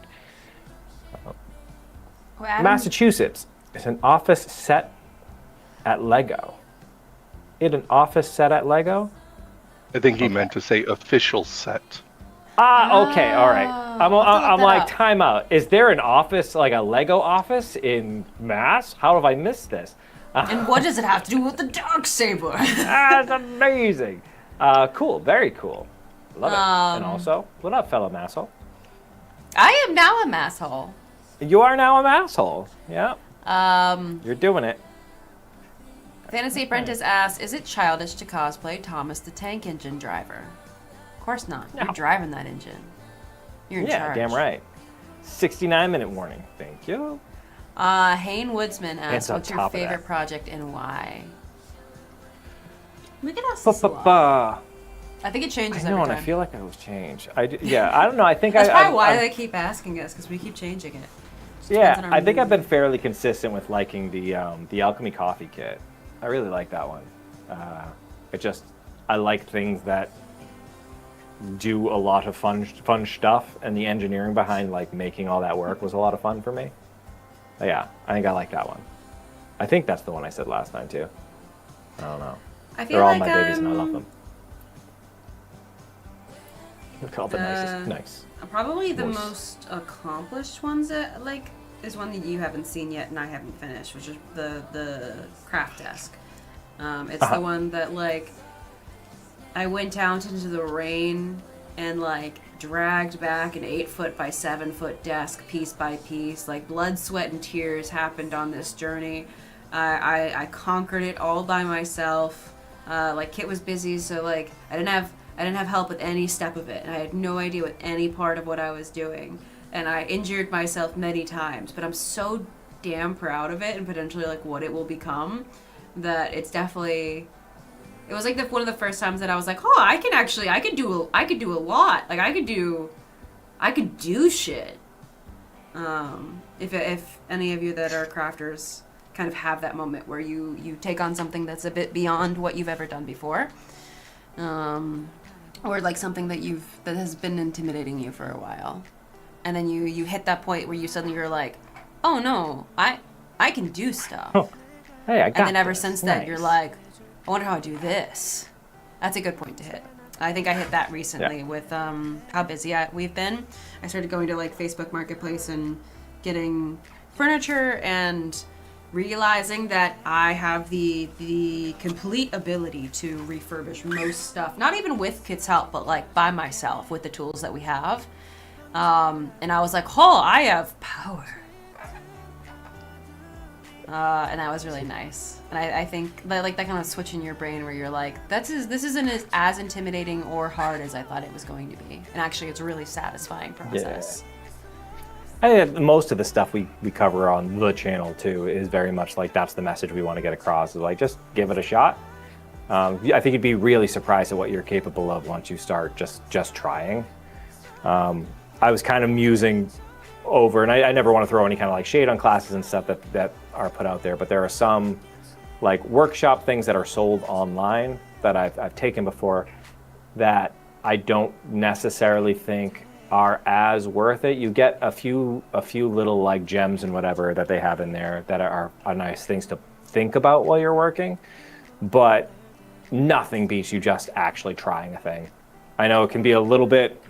Well, Adam, Massachusetts is an office set at Lego. An office set at Lego? I think he meant to say official set. Okay, all right. I'm I'll have to look that like, up. time out. Is there an office, like a Lego office in Mass? How have I missed this? And what does it have to do with the Darksaber? That's amazing. Cool, very cool. Love it. And also, what up, fellow masshole? I am now a masshole. You are now a masshole. Yeah, you're doing it. Fantasy Apprentice asks, is it childish to cosplay Thomas the Tank Engine driver? course not. No. You're driving that engine. You're in Yeah, charge. damn right. 69-minute warning. Thank you. Hayne Woodsman It's asks, on what's your top of favorite that. project and why? We get asked Ba, this a ba, lot. ba. I think it changes I know, every and time. I feel like I was changed. Yeah, I don't know. I think That's probably why I, they keep asking us, because we keep changing it. yeah, depends on our I think I've mood. been fairly consistent with liking the alchemy coffee kit. I really like that one. I like things that do a lot of fun stuff, and the engineering behind like making all that work was a lot of fun for me. But yeah, I think I like that one. I think that's the one I said last time too. I don't know. I feel They're all like my babies, and I love them. Look at all the nicest. Nice. probably the Nice. most accomplished ones that like is one that you haven't seen yet and I haven't finished, which is the craft desk. It's the one that like I went out into the rain and like dragged back an 8-foot by 7-foot desk piece by piece. Like blood, sweat, and tears happened on this journey. I conquered it all by myself. Like Kit was busy, so like I didn't have help with any step of it, and I had no idea with any part of what I was doing. And I injured myself many times, but I'm so damn proud of it and potentially like what it will become that it's definitely. It was like one of the first times that I was like, oh, I could do a lot. Like I could do shit. If any of you that are crafters kind of have that moment where you take on something that's a bit beyond what you've ever done before, or like something that has been intimidating you for a while, and then you hit that point where you're like, oh no, I can do stuff. Oh, hey, I got And then ever this. since then, Nice. you're like, I wonder how I do this. That's a good point to hit. I think I hit that recently with how busy we've been. I started going to like Facebook Marketplace and getting furniture and realizing that I have the complete ability to refurbish most stuff. Not even with Kit's help, but like by myself with the tools that we have. And I was like, oh, I have power. And that was really nice. And I think that, like that kind of switch in your brain where you're like, this isn't as intimidating or hard as I thought it was going to be. And actually, it's a really satisfying process. I think most of the stuff we cover on the channel too is very much like that's the message we want to get across. Is like just give it a shot. I think you'd be really surprised at what you're capable of once you start just trying. I was kind of musing over, and I never want to throw any kind of like shade on classes and stuff that are put out there, but there are some like workshop things that are sold online that I've taken before that I don't necessarily think are as worth it. You get a few little like gems and whatever that they have in there that are nice things to think about while you're working, but nothing beats you just actually trying a thing. I know it can be a little bit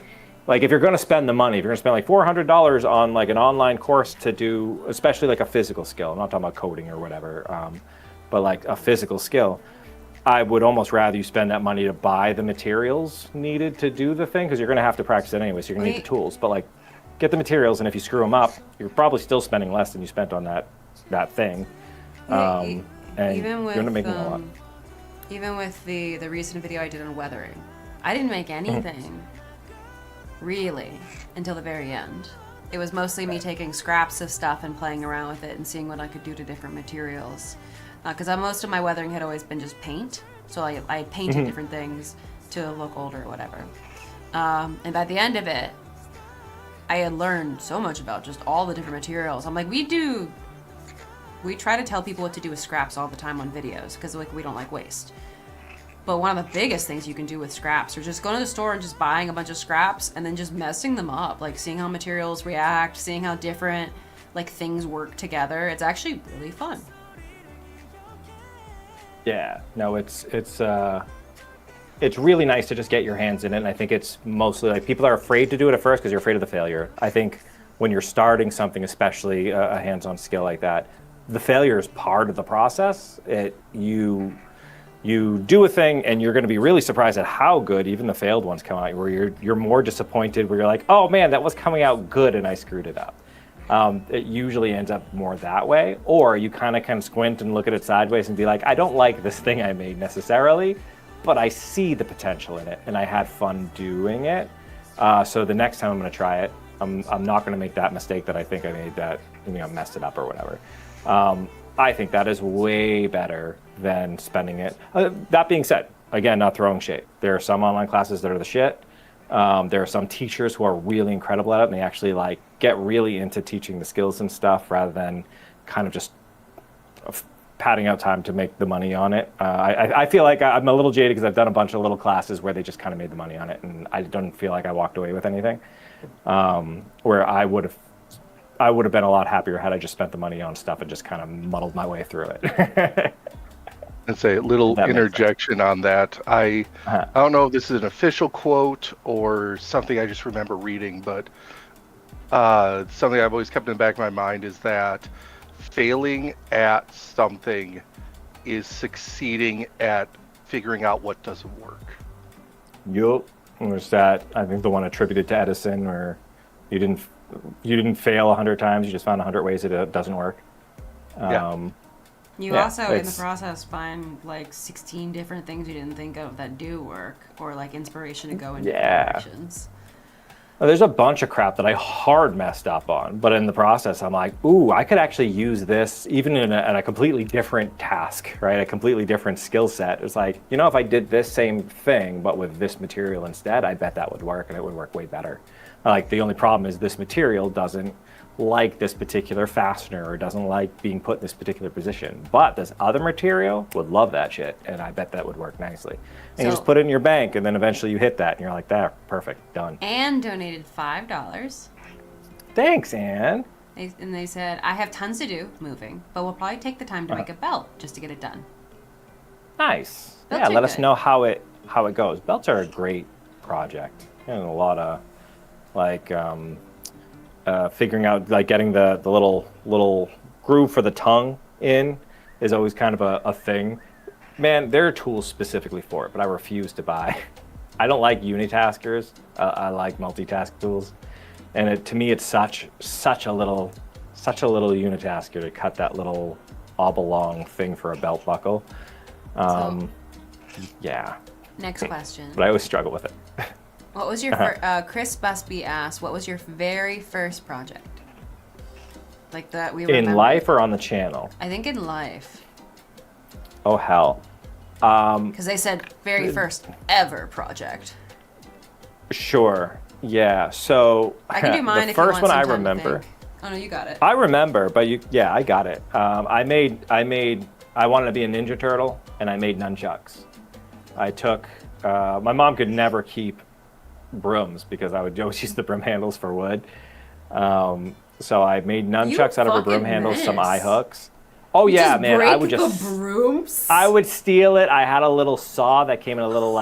like if you're going to spend the money, if you're going to spend like $400 on like an online course to do, especially like a physical skill. I'm not talking about coding or whatever, but like a physical skill. I would almost rather you spend that money to buy the materials needed to do the thing, because you're going to have to practice it anyway, so you're going to need the tools. But like, get the materials, and if you screw them up, you're probably still spending less than you spent on that thing. And Even with you're not making a lot. even with the recent video I did on weathering, I didn't make anything really until the very end. It was mostly me taking scraps of stuff and playing around with it and seeing what I could do to different materials. Because most of my weathering had always been just paint, so I painted different things to look older or whatever. And by the end of it, I had learned so much about just all the different materials. I'm like, we try to tell people what to do with scraps all the time on videos, because like we don't like waste. But one of the biggest things you can do with scraps are just going to the store and just buying a bunch of scraps and then just messing them up, like seeing how materials react, seeing how different like things work together. It's actually really fun. Yeah, no, it's really nice to just get your hands in it. And I think it's mostly like people are afraid to do it at first because you're afraid of the failure. I think when you're starting something, especially a hands-on skill like that, the failure is part of the process. You do a thing and you're going to be really surprised at how good even the failed ones come out, where you're more disappointed, where you're like, oh man, that was coming out good and I screwed it up. It usually ends up more that way, or you kind of squint and look at it sideways and be like, I don't like this thing I made necessarily, but I see the potential in it, and I had fun doing it. So the next time I'm going to try it, I'm not going to make that mistake that I think I made, that messed it up or whatever. I think that is way better than spending it. That being said, again, not throwing shade. There are some online classes that are the shit. There are some teachers who are really incredible at it, and they actually like get really into teaching the skills and stuff rather than kind of just padding out time to make the money on it. I feel like I'm a little jaded because I've done a bunch of little classes where they just kind of made the money on it, and I don't feel like I walked away with anything. Where I would have been a lot happier had I just spent the money on stuff and just kind of muddled my way through it. And say a little That makes interjection on that. I don't know if this is an official quote or something I just remember reading, but something I've always kept in the back of my mind is that failing at something is succeeding at figuring out what doesn't work. Yup. Was that, I think, the one attributed to Edison, where you didn't fail 100 times, you just found 100 ways that it doesn't work. You also, in the process, find like 16 different things you didn't think of that do work, or like inspiration to go in different directions. There's a bunch of crap that I hard messed up on, but in the process, I'm like, ooh, I could actually use this even in a completely different task, right? A completely different skill set. It's like, if I did this same thing, but with this material instead, I bet that would work, and it would work way better. Like, the only problem is this material doesn't like this particular fastener, or doesn't like being put in this particular position. But this other material would love that shit, and I bet that would work nicely. And you just put it in your bank, and then eventually you hit that, and you're like, there, perfect, done. Anne donated $5. Thanks, Anne. And they said, I have tons to do moving, but we'll probably take the time to make a belt just to get it done. Nice. Belts Let are us good. know how it goes. Belts are a great project. And a lot of figuring out, like, getting the little groove for the tongue in is always kind of a thing. Man, there are tools specifically for it, but I refuse to buy. I don't like unitaskers. I like multitask tools, and to me, it's such a little unitasker to cut that little oblong thing for a belt buckle. Yeah. Next question. But I always struggle with it. What was your Chris Busby asked, what was your very first project? Like that we remember? In life or on the channel? I think in life. Oh, hell. Because they said very first ever project. Sure. Yeah. So I can do mine the if you first want one I some time to remember. think. Oh no, you got it. I remember, but I got it. I wanted to be a Ninja Turtle, and I made nunchucks. I took, my mom could never keep brooms because I would always use the broom handles for wood. So I made nunchucks out of her broom handles, some eye hooks. Oh yeah, man! I would just brooms. I would steal it. I had a little saw that came in a little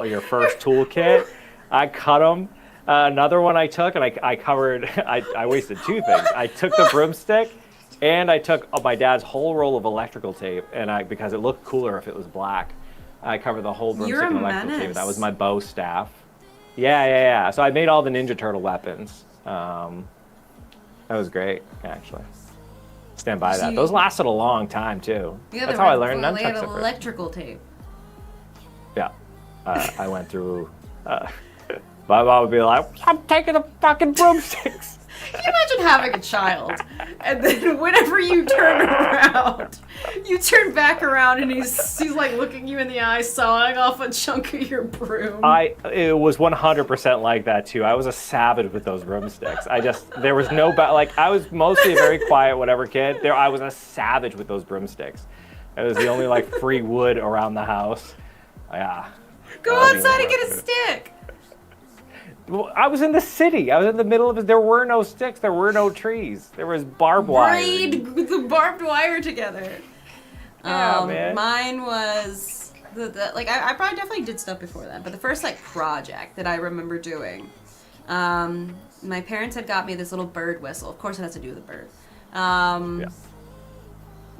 your first tool kit. I cut them. Another one I took, and I covered. I wasted two things. I took the broomstick, and I took my dad's whole roll of electrical tape, and because it looked cooler if it was black, I covered the whole broomstick in electrical tape. That was my bow staff. Yeah. So I made all the Ninja Turtle weapons. That was great, actually. Stand by that. Those lasted a long time too. Yeah, that's how I learned they had nunchucks at first. electrical tape. Yeah, I went through. My mom would be like, "I'm taking the fucking broomsticks." Can you imagine having a child, and then whenever you turn around, you turn back around, and he's like looking you in the eye, sawing off a chunk of your broom. It was 100% like that too. I was a savage with those broomsticks. There was no I was mostly a very quiet whatever kid. I was a savage with those broomsticks. It was the only free wood around the house. Yeah. Go outside and get a stick. Well, I was in the city. I was in the middle of it. There were no sticks. There were no trees. There was barbed wire. Braid the barbed wire together. Yeah, man. Mine was I probably definitely did stuff before that, but the first project that I remember doing, my parents had got me this little bird whistle. Of course, it has to do with a bird.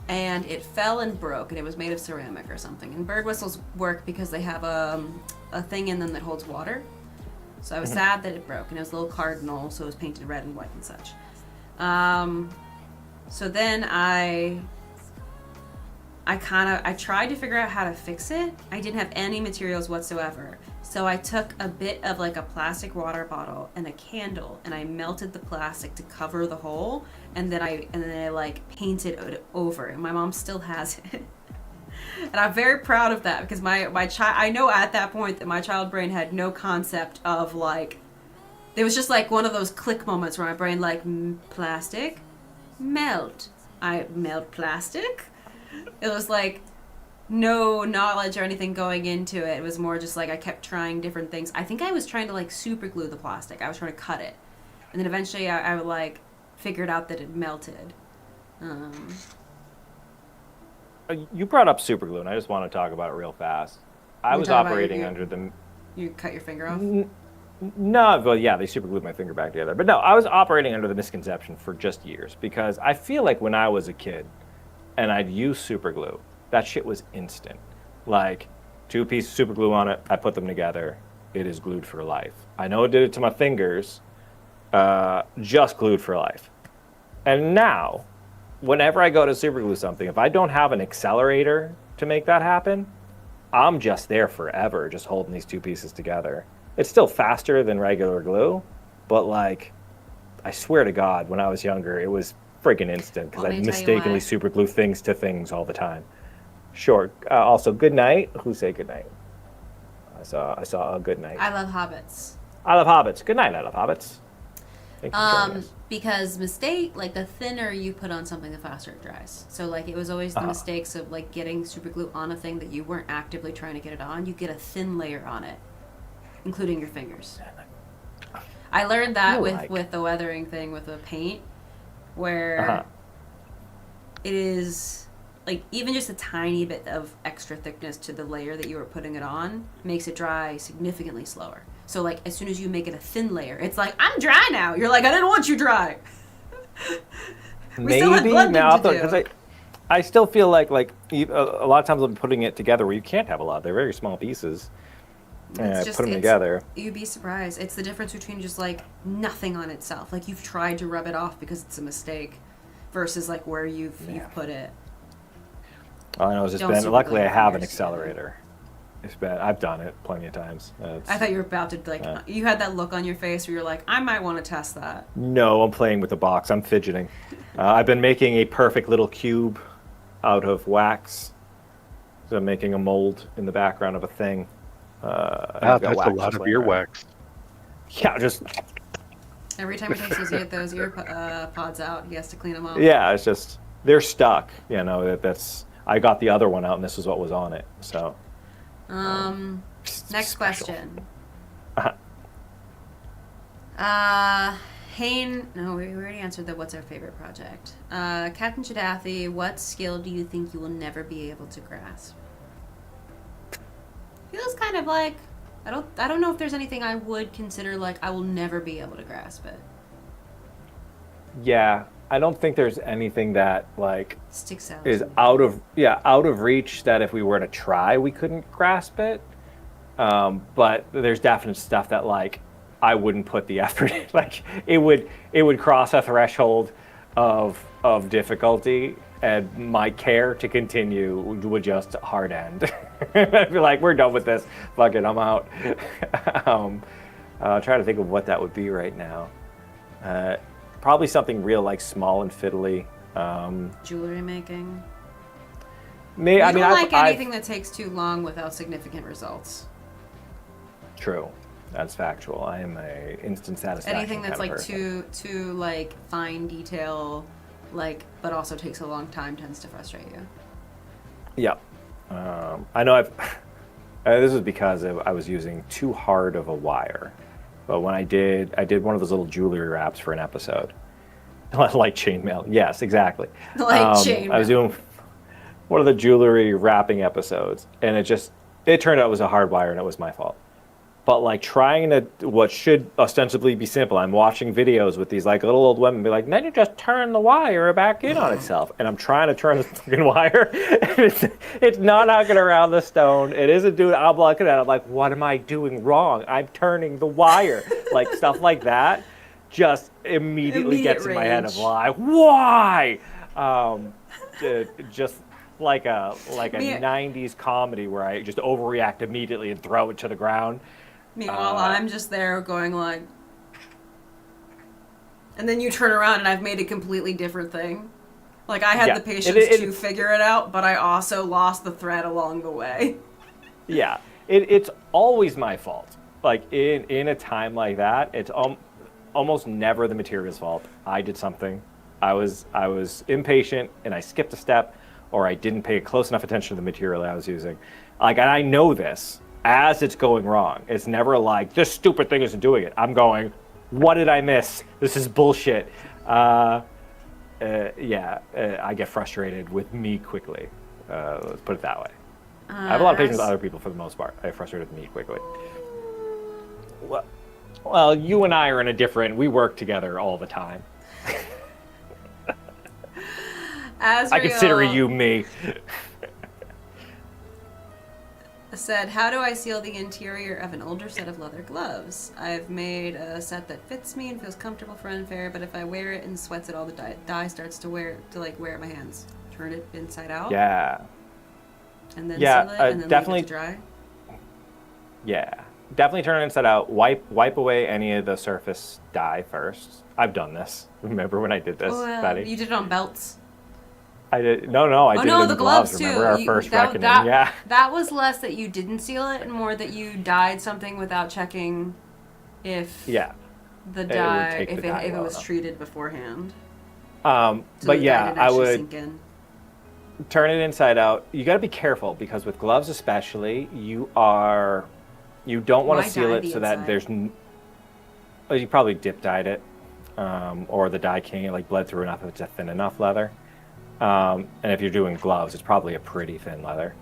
And it fell and broke, and it was made of ceramic or something. And bird whistles work because they have a thing in them that holds water. So I was sad that it broke, and it was a little cardinal, so it was painted red and white and such. So then I I tried to figure out how to fix it. I didn't have any materials whatsoever. So I took a bit of like a plastic water bottle and a candle, and I melted the plastic to cover the hole, and then I like painted it over, and my mom still has it. And I'm very proud of that, because my child, I know at that point that my child brain had no concept of like, it was just like one of those click moments where my brain like, plastic, melt. I melt plastic. It was like no knowledge or anything going into it. It was more just like I kept trying different things. I think I was trying to like super glue the plastic. I was trying to cut it. And then eventually I would like figured out that it melted. You brought up super glue, and I just want to talk about it real fast. I was operating under the... You cut your finger off? No, well, yeah, they super glued my finger back together. But no, I was operating under the misconception for just years, because I feel like when I was a kid and I'd use super glue, that shit was instant. Like, 2 pieces of super glue on it, I put them together, it is glued for life. I know it did it to my fingers, just glued for life. And now, whenever I go to super glue something, if I don't have an accelerator to make that happen, I'm just there forever, just holding these 2 pieces together. It's still faster than regular glue, but like, I swear to God, when I was younger, it was freaking instant, because I'd mistakenly super glue things to things all the time. Sure. Also, good night. Who say good night? I saw a good night. I love hobbits. I love hobbits. Good night, I love hobbits. Thank you for joining us. Because mistake, like the thinner you put on something, the faster it dries. So like it was always the mistakes of like getting super glue on a thing that you weren't actively trying to get it on. You get a thin layer on it, including your fingers. I learned that with the weathering thing with the paint, where it is like even just a tiny bit of extra thickness to the layer that you were putting it on makes it dry significantly slower. So like as soon as you make it a thin layer, it's like, I'm dry now. You're like, I didn't want you dry. Maybe now, because I still feel like a lot of times I'm putting it together where you can't have a lot. They're very small pieces. And I put them together. You'd be surprised. It's the difference between just like nothing on itself. Like you've tried to rub it off because it's a mistake, versus like where you've put it. All I know is it's been. Luckily, I have an accelerator. It's been. I've done it plenty of times. I thought you were about to like. You had that look on your face where you're like, I might want to test that. No, I'm playing with the box. I'm fidgeting. I've been making a perfect little cube out of wax. So I'm making a mold in the background of a thing. That's a lot of earwax. Yeah, just. Every time he takes those ear pods out, he has to clean them off. Yeah, it's just they're stuck. You know, that's. I got the other one out, and this is what was on it. So. Next question. Hayne, no, we already answered the what's our favorite project. Captain Chidathi, what skill do you think you will never be able to grasp? Feels kind of like I don't know if there's anything I would consider like I will never be able to grasp it. Yeah, I don't think there's anything that like sticks out. Is out of reach that if we were to try we couldn't grasp it. But there's definite stuff that like I wouldn't put the effort in. Like it would cross a threshold of difficulty, and my care to continue would just hard end. I'd be like, we're done with this. Fuck it, I'm out. Trying to think of what that would be right now. Probably something real like small and fiddly. Jewelry making. I don't like anything that takes too long without significant results. True. That's factual. I am a instant satisfaction. Anything that's kind like of too like fine detail, like but also takes a long time tends to frustrate you. Yeah. I know this is because I was using too hard of a wire. But when I did one of those little jewelry wraps for an episode. Like chainmail. Yes, exactly. Like chainmail. I was doing one of the jewelry wrapping episodes, and it turned out it was a hard wire, and it was my fault. But like trying to what should ostensibly be simple, I'm watching videos with these like little old women be like, then you just turn the wire back in on itself, and I'm trying to turn the fucking wire. It's not hooking around the stone. It isn't doing. I'm looking at it like, what am I doing wrong? I'm turning the wire. Like stuff like that, just immediately gets in my head of like, why? Just like a Me- 90s comedy where I just overreact immediately and throw it to the ground. Meanwhile, I'm just there going like, and then you turn around and I've made a completely different thing. Like I had Yeah, the patience it- to figure it out, but I also lost the thread along the way. Yeah, it's always my fault. Like in a time like that, it's almost never the material's fault. I did something. I was impatient and I skipped a step, or I didn't pay close enough attention to the material I was using. Like, and I know this as it's going wrong. It's never like this stupid thing isn't doing it. I'm going, what did I miss? This is bullshit. I get frustrated with me quickly. Let's put it that way. I have a lot of patience with other people for the most part. I get frustrated with me quickly. Well, you and I are in a different. We work together all the time. Azriel I consider you me. said, how do I seal the interior of an older set of leather gloves? I've made a set that fits me and feels comfortable for unfair, but if I wear it and sweats it, all the dye starts to wear at my hands. Turn it inside out. Yeah. And then Yeah, seal it and then definitely. leave it to dry. Yeah, definitely turn it inside out. Wipe away any of the surface dye first. I've done this. Remember when I did this, Betty? You did it on belts. I did. No, I did it in the gloves. gloves Remember too. our first reckoning? Yeah. That was less that you didn't seal it and more that you dyed something without checking if Yeah. the would dye, take the if dye it well was enough. treated beforehand. But So the dye yeah, didn't I actually would sink in. turn it inside out. You got to be careful because with gloves especially, you don't want Why to seal dye it the so that inside? you probably dip dyed it, or the dye can't like bled through enough if it's a thin enough leather. And if you're doing gloves, it's probably a pretty thin leather.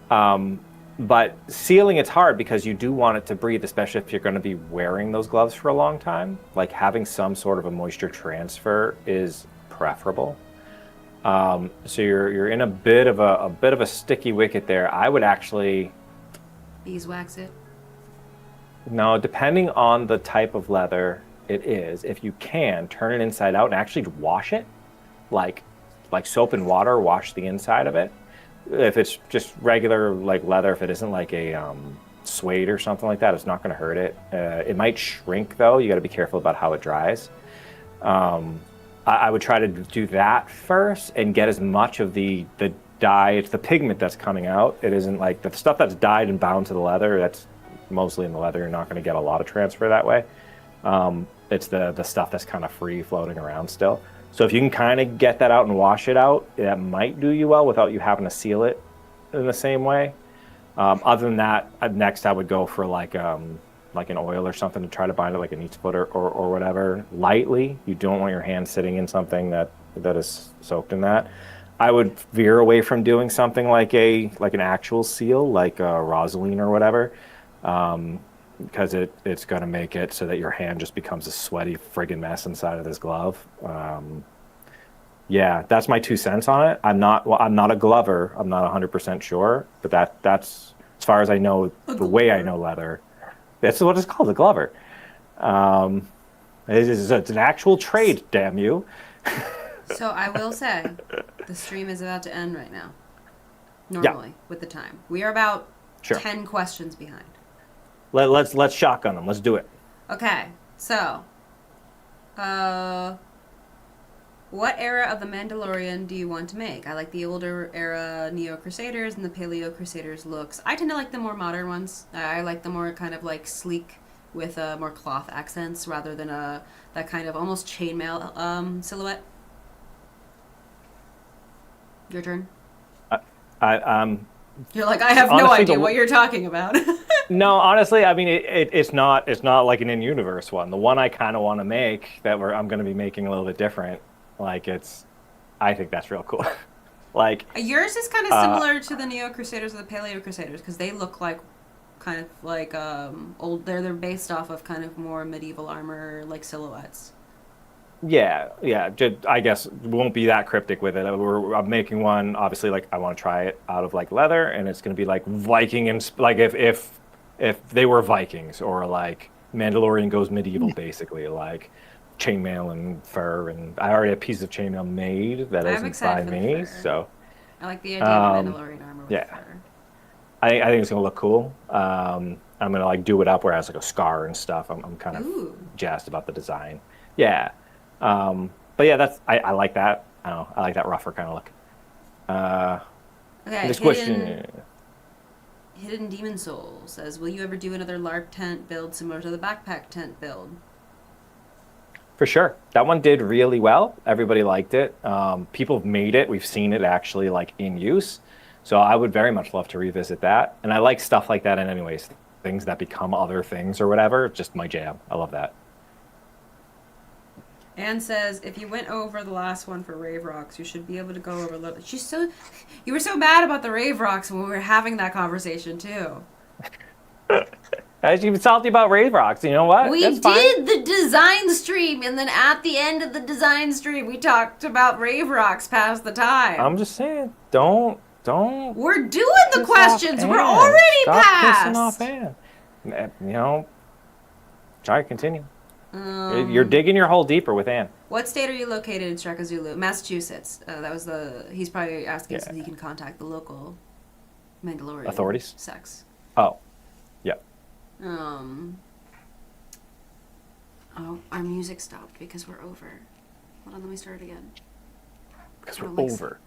But sealing it's hard because you do want it to breathe, especially if you're going to be wearing those gloves for a long time. Like having some sort of a moisture transfer is preferable. So you're in a bit of a sticky wicket there. I would actually Beeswax it. no, depending on the type of leather it is, if you can turn it inside out and actually wash it, like soap and water, wash the inside of it. If it's just regular like leather, if it isn't like a suede or something like that, it's not going to hurt it. It might shrink though. You got to be careful about how it dries. I would try to do that first and get as much of the dye. It's the pigment that's coming out. It isn't like the stuff that's dyed and bound to the leather. That's mostly in the leather. You're not going to get a lot of transfer that way. It's the stuff that's kind of free floating around still. So if you can kind of get that out and wash it out, that might do you well without you having to seal it in the same way. Other than that, next I would go for like an oil or something to try to bind it, like a neat's foot or whatever, lightly. You don't want your hand sitting in something that is soaked in that. I would veer away from doing something like an actual seal, like a rosaline or whatever. Because it's going to make it so that your hand just becomes a sweaty friggin' mess inside of this glove. Yeah, that's my 2 cents on it. I'm not a glover. I'm not 100% sure, but that's as far as I know, the way I know leather. That's what it's called, a glover. It's an actual trade, damn you. So I will say, the stream is about to end right now. Normally, with the time. We are about Sure. 10 questions behind. Let's shotgun them. Let's do it. Okay, so, what era of the Mandalorian do you want to make? I like the older era Neo Crusaders and the Paleo Crusaders looks. I tend to like the more modern ones. I like the more kind of like sleek with more cloth accents rather than that kind of almost chainmail silhouette. Your turn. You're like, I have no Honestly, idea what you're talking about. No, honestly, I mean it's not like an in-universe one. The one I kind of want to make that I'm going to be making a little bit different. Like I think that's real cool. Like Yours is kind of similar to the Neo Crusaders or the Paleo Crusaders because they look like kind of like old. They're based off of kind of more medieval armor like silhouettes. yeah. I guess we won't be that cryptic with it. I'm making one. Obviously, like I want to try it out of like leather, and it's going to be like Viking and like if they were Vikings or like Mandalorian goes medieval, basically like chainmail and fur, and I already have pieces of chainmail made that I'm isn't excited by for the me. fur. So I like the idea of a Um, Mandalorian armor with yeah. fur. I think it's gonna look cool. I'm gonna like do it up where it has like a scar and stuff. I'm kind of Ooh. jazzed about the design. Yeah. But yeah, I like that. I don't know. I like that rougher kind of look. Okay, This question. Hidden Demon Soul says, will you ever do another LARP tent build similar to the backpack tent build? For sure. That one did really well. Everybody liked it. People have made it. We've seen it actually like in use. So I would very much love to revisit that. And I like stuff like that in any ways. Things that become other things or whatever. Just my jam. I love that. Anne says, if you went over the last one for Rave Rocks, you should be able to go over... You were so mad about the Rave Rocks when we were having that conversation, too. I was even salty about Rave Rocks. You know what? We That's did fine. the design stream, and then at the end of the design stream, we talked about Rave Rocks past the time. I'm just saying, don't. We're doing the piss questions. off We're Ann. already Stop past. pissing off Ann. You know, try to continue. You're digging your hole deeper with Ann. What state are you located in Shrekazulu? Massachusetts. He's probably asking so Yeah. he can contact the local Mandalorian Authorities? sex. Oh, yeah. Oh, our music stopped because we're over. Hold on, let me start it again. Because Oh, we're Alexa. over.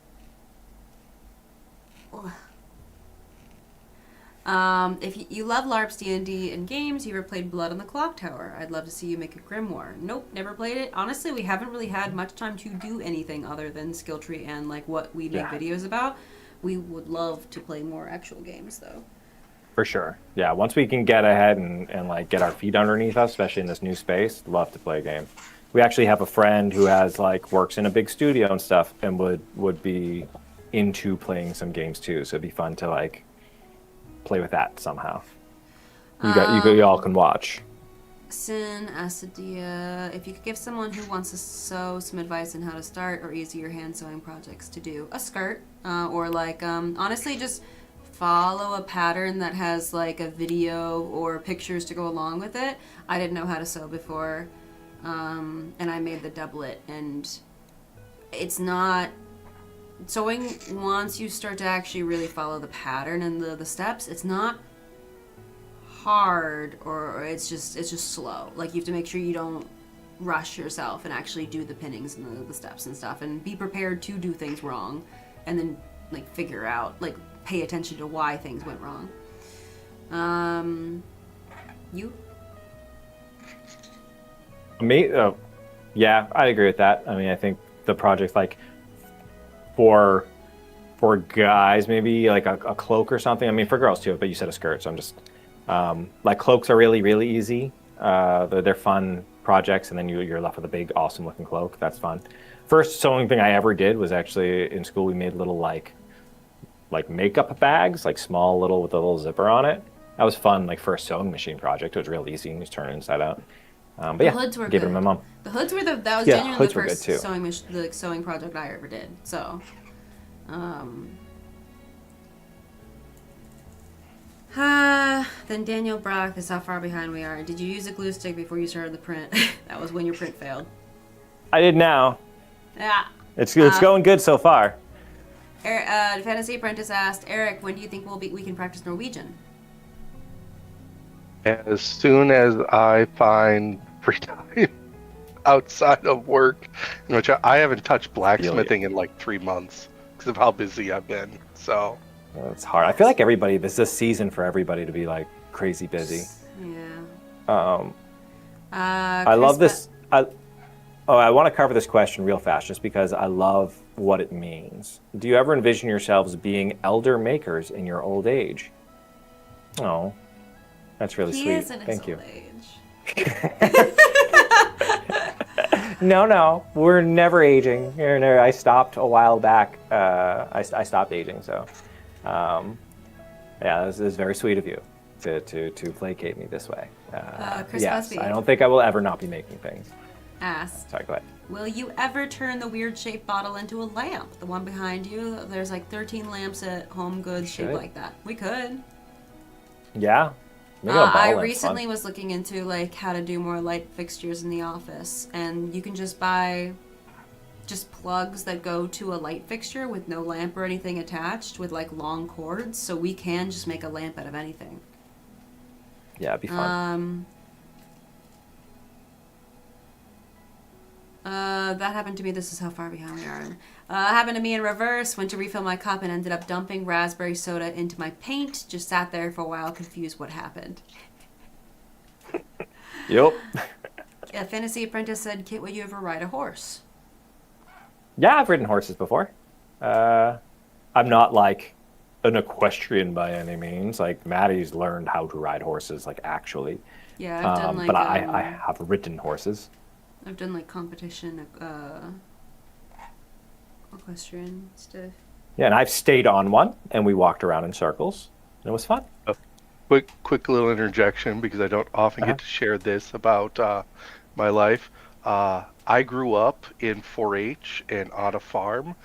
If you love LARPs, D&D, and games, you ever played Blood on the Clock Tower? I'd love to see you make a grimoire. Nope, never played it. Honestly, we haven't really had much time to do anything other than skill tree and like what we make Yeah. videos about. We would love to play more actual games, though. For sure. Yeah, once we can get ahead and like get our feet underneath us, especially in this new space, love to play a game. We actually have a friend who has like works in a big studio and stuff and would be into playing some games too. So it'd be fun to like play with that somehow. You all can watch. Sin, Acidia, if you could give someone who wants to sew some advice on how to start or easier hand sewing projects to do, a skirt, or like, honestly, just follow a pattern that has like a video or pictures to go along with it. I didn't know how to sew before, and I made the doublet, and it's not... Sewing, once you start to actually really follow the pattern and the steps, it's not hard, or it's just slow. Like, you have to make sure you don't rush yourself and actually do the pinnings and the steps and stuff, and be prepared to do things wrong, and then like figure out, like, pay attention to why things went wrong. You? Me? Yeah, I agree with that. I mean, I think the project's like for guys, maybe like a cloak or something. I mean, for girls too, but you said a skirt, so I'm just like cloaks are really, really easy. They're fun projects, and then you're left with a big, awesome looking cloak. That's fun. First sewing thing I ever did was actually in school. We made little like makeup bags, like small little with a little zipper on it. That was fun, like first sewing machine project. It was real easy, and you just turn it inside out. But The yeah, hoods were gave it good. to my mom. The hoods were that was Yeah, genuinely hoods the were good, first too. sewing project I ever did. So, then Daniel Brock is how far behind we are. Did you use a glue stick before you started the print? That was when your print failed. I did now. Yeah. It's going good so far. Fantasy Apprentice asked, Eric, when do you think we can practice Norwegian? As soon as I find free time outside of work, in which I haven't touched blacksmithing in like 3 months because of how busy I've been. So It's hard. I feel like this is a season for everybody to be like crazy busy. Yeah. I love this. I want to cover this question real fast just because I love what it means. Do you ever envision yourselves being elder makers in your old age? Oh, that's really He sweet. is in his Thank you. old age. No, we're never aging. I stopped a while back. I stopped aging, so yeah, this is very sweet of you to placate me this way. Chris yes, Busby I don't think I will ever not be making things. asked, Sorry, go ahead. will you ever turn the weird shaped bottle into a lamp? The one behind you, there's like 13 lamps at Home Goods shaped Should. like that. We could. Yeah. Maybe a bottle I lamp's recently fun. was looking into like how to do more light fixtures in the office, and you can just buy just plugs that go to a light fixture with no lamp or anything attached with like long cords, so we can just make a lamp out of anything. Yeah, it'd be fun. That happened to me. This is how far behind we are. Happened to me in reverse. Went to refill my cup and ended up dumping raspberry soda into my paint. Just sat there for a while, confused what happened. Yep. A fantasy apprentice said, "Kit, would you ever ride a horse?" Yeah, I've ridden horses before. I'm not like an equestrian by any means. Like Maddie's learned how to ride horses, like actually. Yeah, I've done like. But I have ridden horses. I've done like competition, equestrian stuff. Yeah, and I've stayed on one, and we walked around in circles, and it was fun. Quick little interjection, because I don't often get to share this about my life. I grew up in 4-H and on a farm.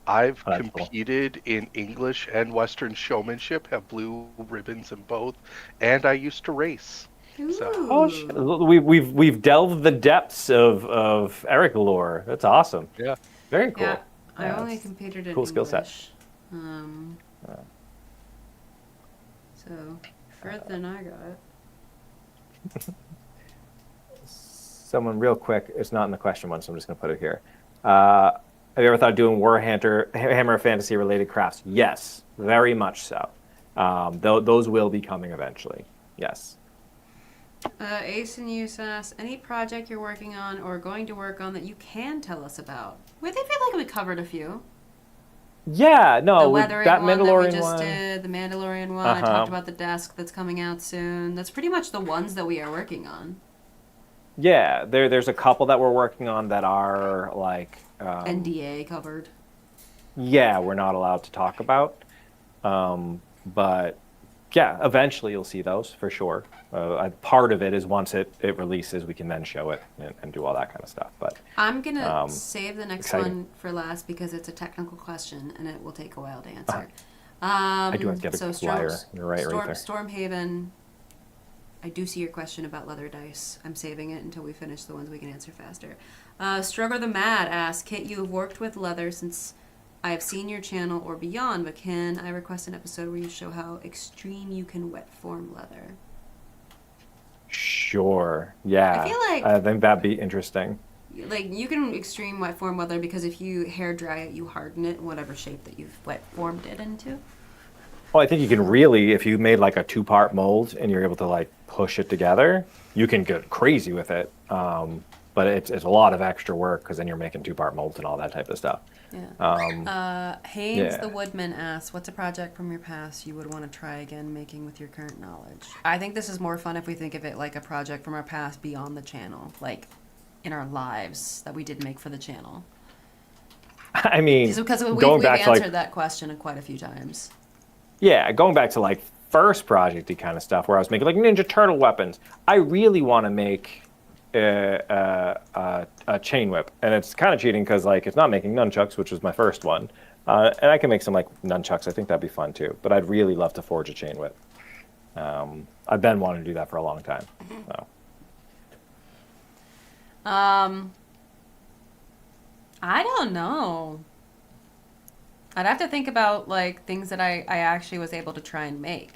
I've Oh, that's cool. competed in English and Western showmanship, have blue ribbons in both, and I used to race. So, Oh, shit. We've delved the depths of Eric lore. That's awesome. yeah. Very cool. Yeah, I Yeah, only it's competed in cool skill set. English. So further than I got. Someone real quick, it's not in the question one, so I'm just going to put it here. Have you ever thought of doing Warhammer Fantasy related crafts? Yes, very much so. Those will be coming eventually. Yes. Ace and Use asks, any project you're working on or going to work on that you can tell us about? I feel like we covered a few. Yeah, The no, Weathering that one that we Mandalorian just one. did, the Mandalorian one. I talked about the desk that's coming out soon. That's pretty much the ones that we are working on. Yeah, there's a couple that we're working on that are like NDA covered. yeah, we're not allowed to talk about. But yeah, eventually you'll see those for sure. Part of it is once it releases, we can then show it and do all that kind of stuff. But I'm going to save the next exciting. one for last because it's a technical question and it will take a while to answer. I do have to get a so flyer. You're right there. Stormhaven, I do see your question about leather dice. I'm saving it until we finish the ones we can answer faster. Strugger the Mad asks, Kit, you have worked with leather since I have seen your channel or beyond, but can I request an episode where you show how extreme you can wet form leather? Sure. Yeah. I feel like- I think that'd be interesting. Like, you can extreme wet form leather because if you hair dry it, you harden it in whatever shape that you've wet formed it into. Well, I think you can really, if you made like a 2-part mold and you're able to like push it together, you can get crazy with it. But it's a lot of extra work because then you're making 2-part molds and all that type of stuff. Yeah. Haynes yeah. the Woodman asks, what's a project from your past you would want to try again making with your current knowledge? I think this is more fun if we think of it like a project from our past beyond the channel, like in our lives that we did make for the channel. I mean, Because we've back to, answered like, that question quite a few times. yeah, going back to like first project-y kind of stuff where I was making like Ninja Turtle weapons. I really want to make a chain whip, and it's kind of cheating because like it's not making nunchucks, which was my first one, and I can make some like nunchucks. I think that'd be fun too. But I'd really love to forge a chain whip. I've been wanting to do that for a long time. So. I don't know. I'd have to think about like things that I actually was able to try and make.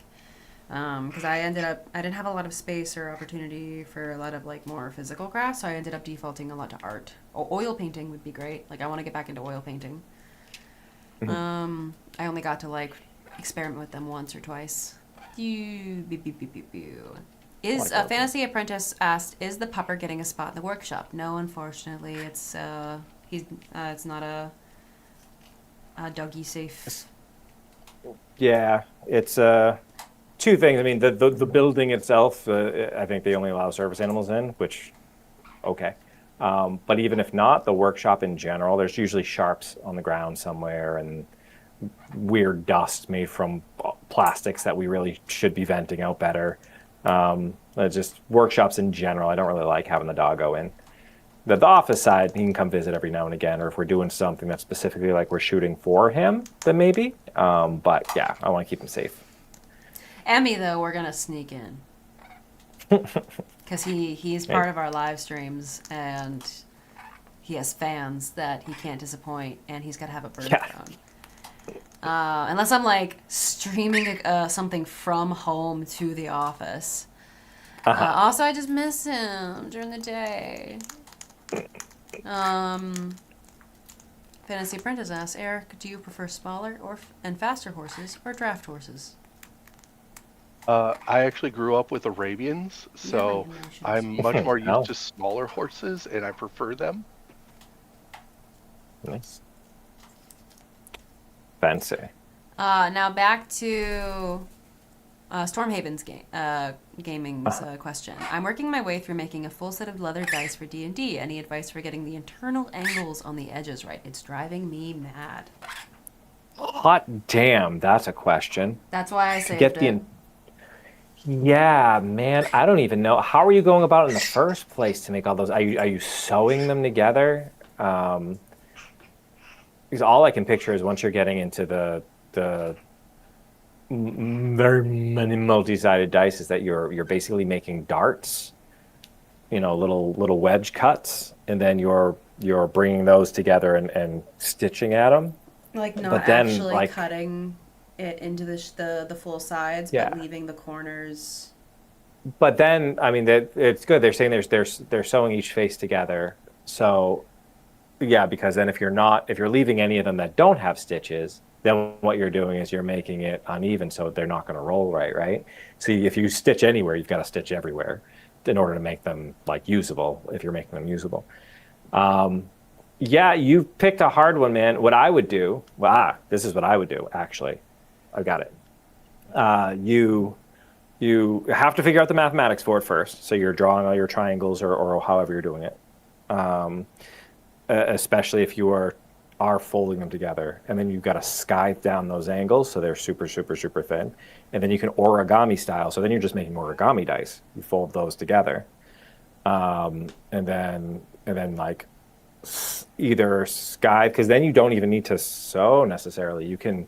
Because I didn't have a lot of space or opportunity for a lot of like more physical crafts, so I ended up defaulting a lot to art. Oil painting would be great. Like I want to get back into oil painting. I only got to like experiment with them once or twice. Is a fantasy apprentice asked, is the pupper getting a spot in the workshop? No, unfortunately, it's not a doggy safe. Yeah, it's two things. I mean, the building itself, I think they only allow service animals in, which, okay. But even if not, the workshop in general, there's usually sharps on the ground somewhere and weird dust made from plastics that we really should be venting out better. Just workshops in general, I don't really like having the doggo in. The office side, he can come visit every now and again, or if we're doing something that's specifically like we're shooting for him, then maybe. But yeah, I want to keep him safe. Emmy, though, we're gonna sneak in because he's part of our live streams, and he has fans that he can't disappoint, and he's got to have a burner Yeah. phone. Unless I'm like streaming something from home to the office. Also, I just miss him during the day. Fantasy Apprentice asks, Eric, do you prefer smaller and faster horses or draft horses? I actually grew up with Arabians, so Arabian notions. I'm much more Oh. used to smaller horses, and I prefer them. Nice. Fancy. Now back to Stormhaven's gaming's question. I'm working my way through making a full set of leather dice for D&D. Any advice for getting the internal angles on the edges right? It's driving me mad. Hot damn, that's a question. That's why I saved Get the it. Yeah, man, I don't even know. How are you going about it in the first place to make all those? Are you sewing them together? Because all I can picture is once you're getting into the very many multi-sided dice, is that you're basically making darts, little wedge cuts, and then you're bringing those together and stitching at them. Like not But then, actually like- cutting it into the full sides, Yeah. but leaving the corners. But then, I mean, it's good. They're saying they're sewing each face together. So, yeah, because then if you're leaving any of them that don't have stitches, then what you're doing is you're making it uneven, so they're not going to roll right? So if you stitch anywhere, you've got to stitch everywhere in order to make them like usable. If you're making them usable, yeah, you picked a hard one, man. What I would do, this is what I would do. Actually, I got it. You have to figure out the mathematics for it first. So you're drawing all your triangles or however you're doing it. Especially if you are folding them together, and then you've got to scythe down those angles so they're super, super, super thin, and then you can origami style. So then you're just making origami dice. You fold those together, and then like either scythe, because then you don't even need to sew necessarily. You can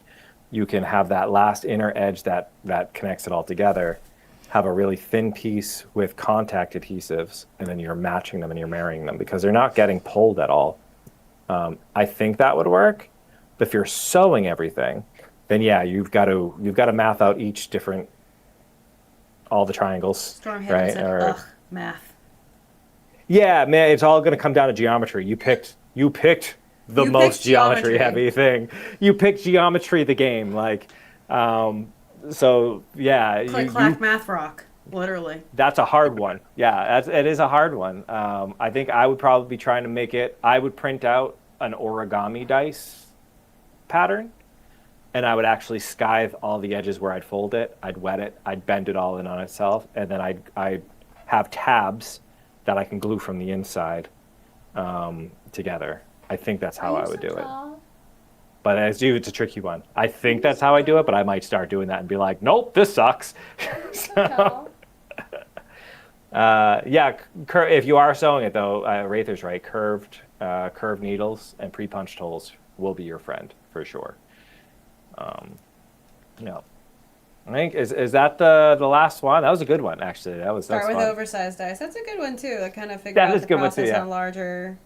have that last inner edge that connects it all together. Have a really thin piece with contact adhesives, and then you're matching them and you're marrying them because they're not getting pulled at all. I think that would work. But if you're sewing everything, then yeah, you've got to math out all the triangles, Stormhaven right? said, Or- ugh, math. yeah, man, it's all going to come down to geometry. You picked the You most picked geometry. geometry heavy thing. You picked geometry the game, like. So yeah, Click, clack, math rock. Literally. that's a hard one. Yeah, it is a hard one. I think I would probably be trying to make it. I would print out an origami dice pattern, and I would actually scythe all the edges where I'd fold it. I'd wet it. I'd bend it all in on itself, and then I'd have tabs that I can glue from the inside together. I think that's how I would do it. But as you, it's a tricky one. I think that's how I do it, but I might start doing that and be like, nope, this sucks. So, yeah, if you are sewing it though, Rather's right. Curved needles and pre-punched holes will be your friend for sure. No, I think is that the last one? That was a good one actually. That's Start with fun. oversized dice. That's a good one too. That kind of figure That out is the a good one, too, process yeah. on larger.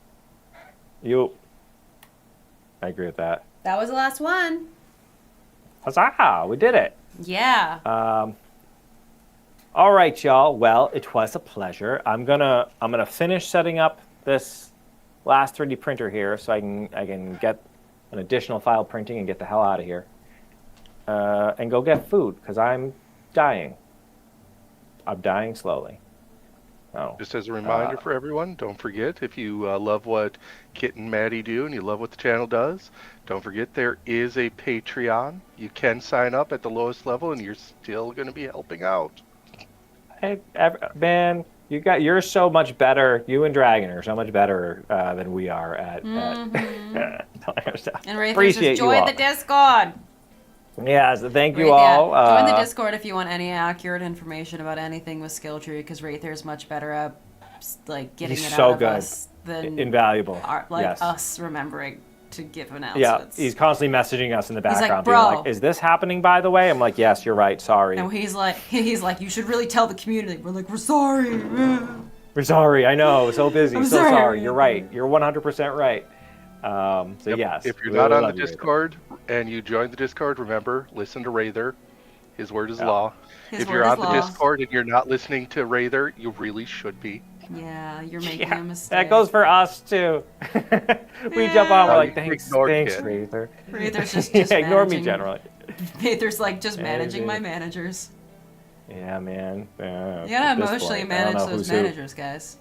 I agree with that. That was the last one. Huzzah! We did it. Yeah. All right, y'all. Well, it was a pleasure. I'm gonna finish setting up this last 3D printer here, so I can get an additional file printing and get the hell out of here, and go get food because I'm dying. I'm dying slowly. Oh. Just as a reminder for everyone, don't forget, if you love what Kit and Maddie do and you love what the channel does, don't forget there is a Patreon. You can sign up at the lowest level and you're still going to be helping out. Hey, man, you're so much better. You and Dragon are so much better than we are at telling our stuff. And Ray Appreciate says, you join all. the Discord. Yeah, so thank you Right, all. yeah. Join the Discord if you want any accurate information about anything with Skilltree, because Rather's much better at like getting He's it so out of good. us than Invaluable. yes. Yes. us remembering to give Yeah, announcements. he's constantly messaging us in the He's like, background, "Bro." being like, "Is this happening, by the way?" I'm like, "Yes, you're right. Sorry." And he's like, you should really tell the community. We're like, we're sorry. We're sorry. I know. So busy. I'm so sorry. sorry. You're right. You're 100% right. So Yep. yes. If you're we not really on the love you, Rather. Discord and you join the Discord, remember, listen to Rather. His word is Yeah. law. His If word you're is on the law. Discord and you're not listening to Rather, you really should be. Yeah, you're making Yeah, a mistake. that goes for us too. We jump on. We're Yeah. like, thanks, Ignore thanks, Kit. Rather. Rather's just yeah, ignore me managing- generally. Rather's like just Yeah, managing my dude. managers. Yeah, man. Yeah, You gotta at this emotionally point, I don't manage know those who's who. managers, guys.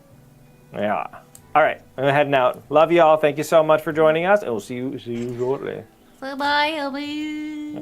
Yeah. All right, I'm heading out. Love you all. Thank you so much for joining us. And we'll see you shortly. Bye bye, Elby.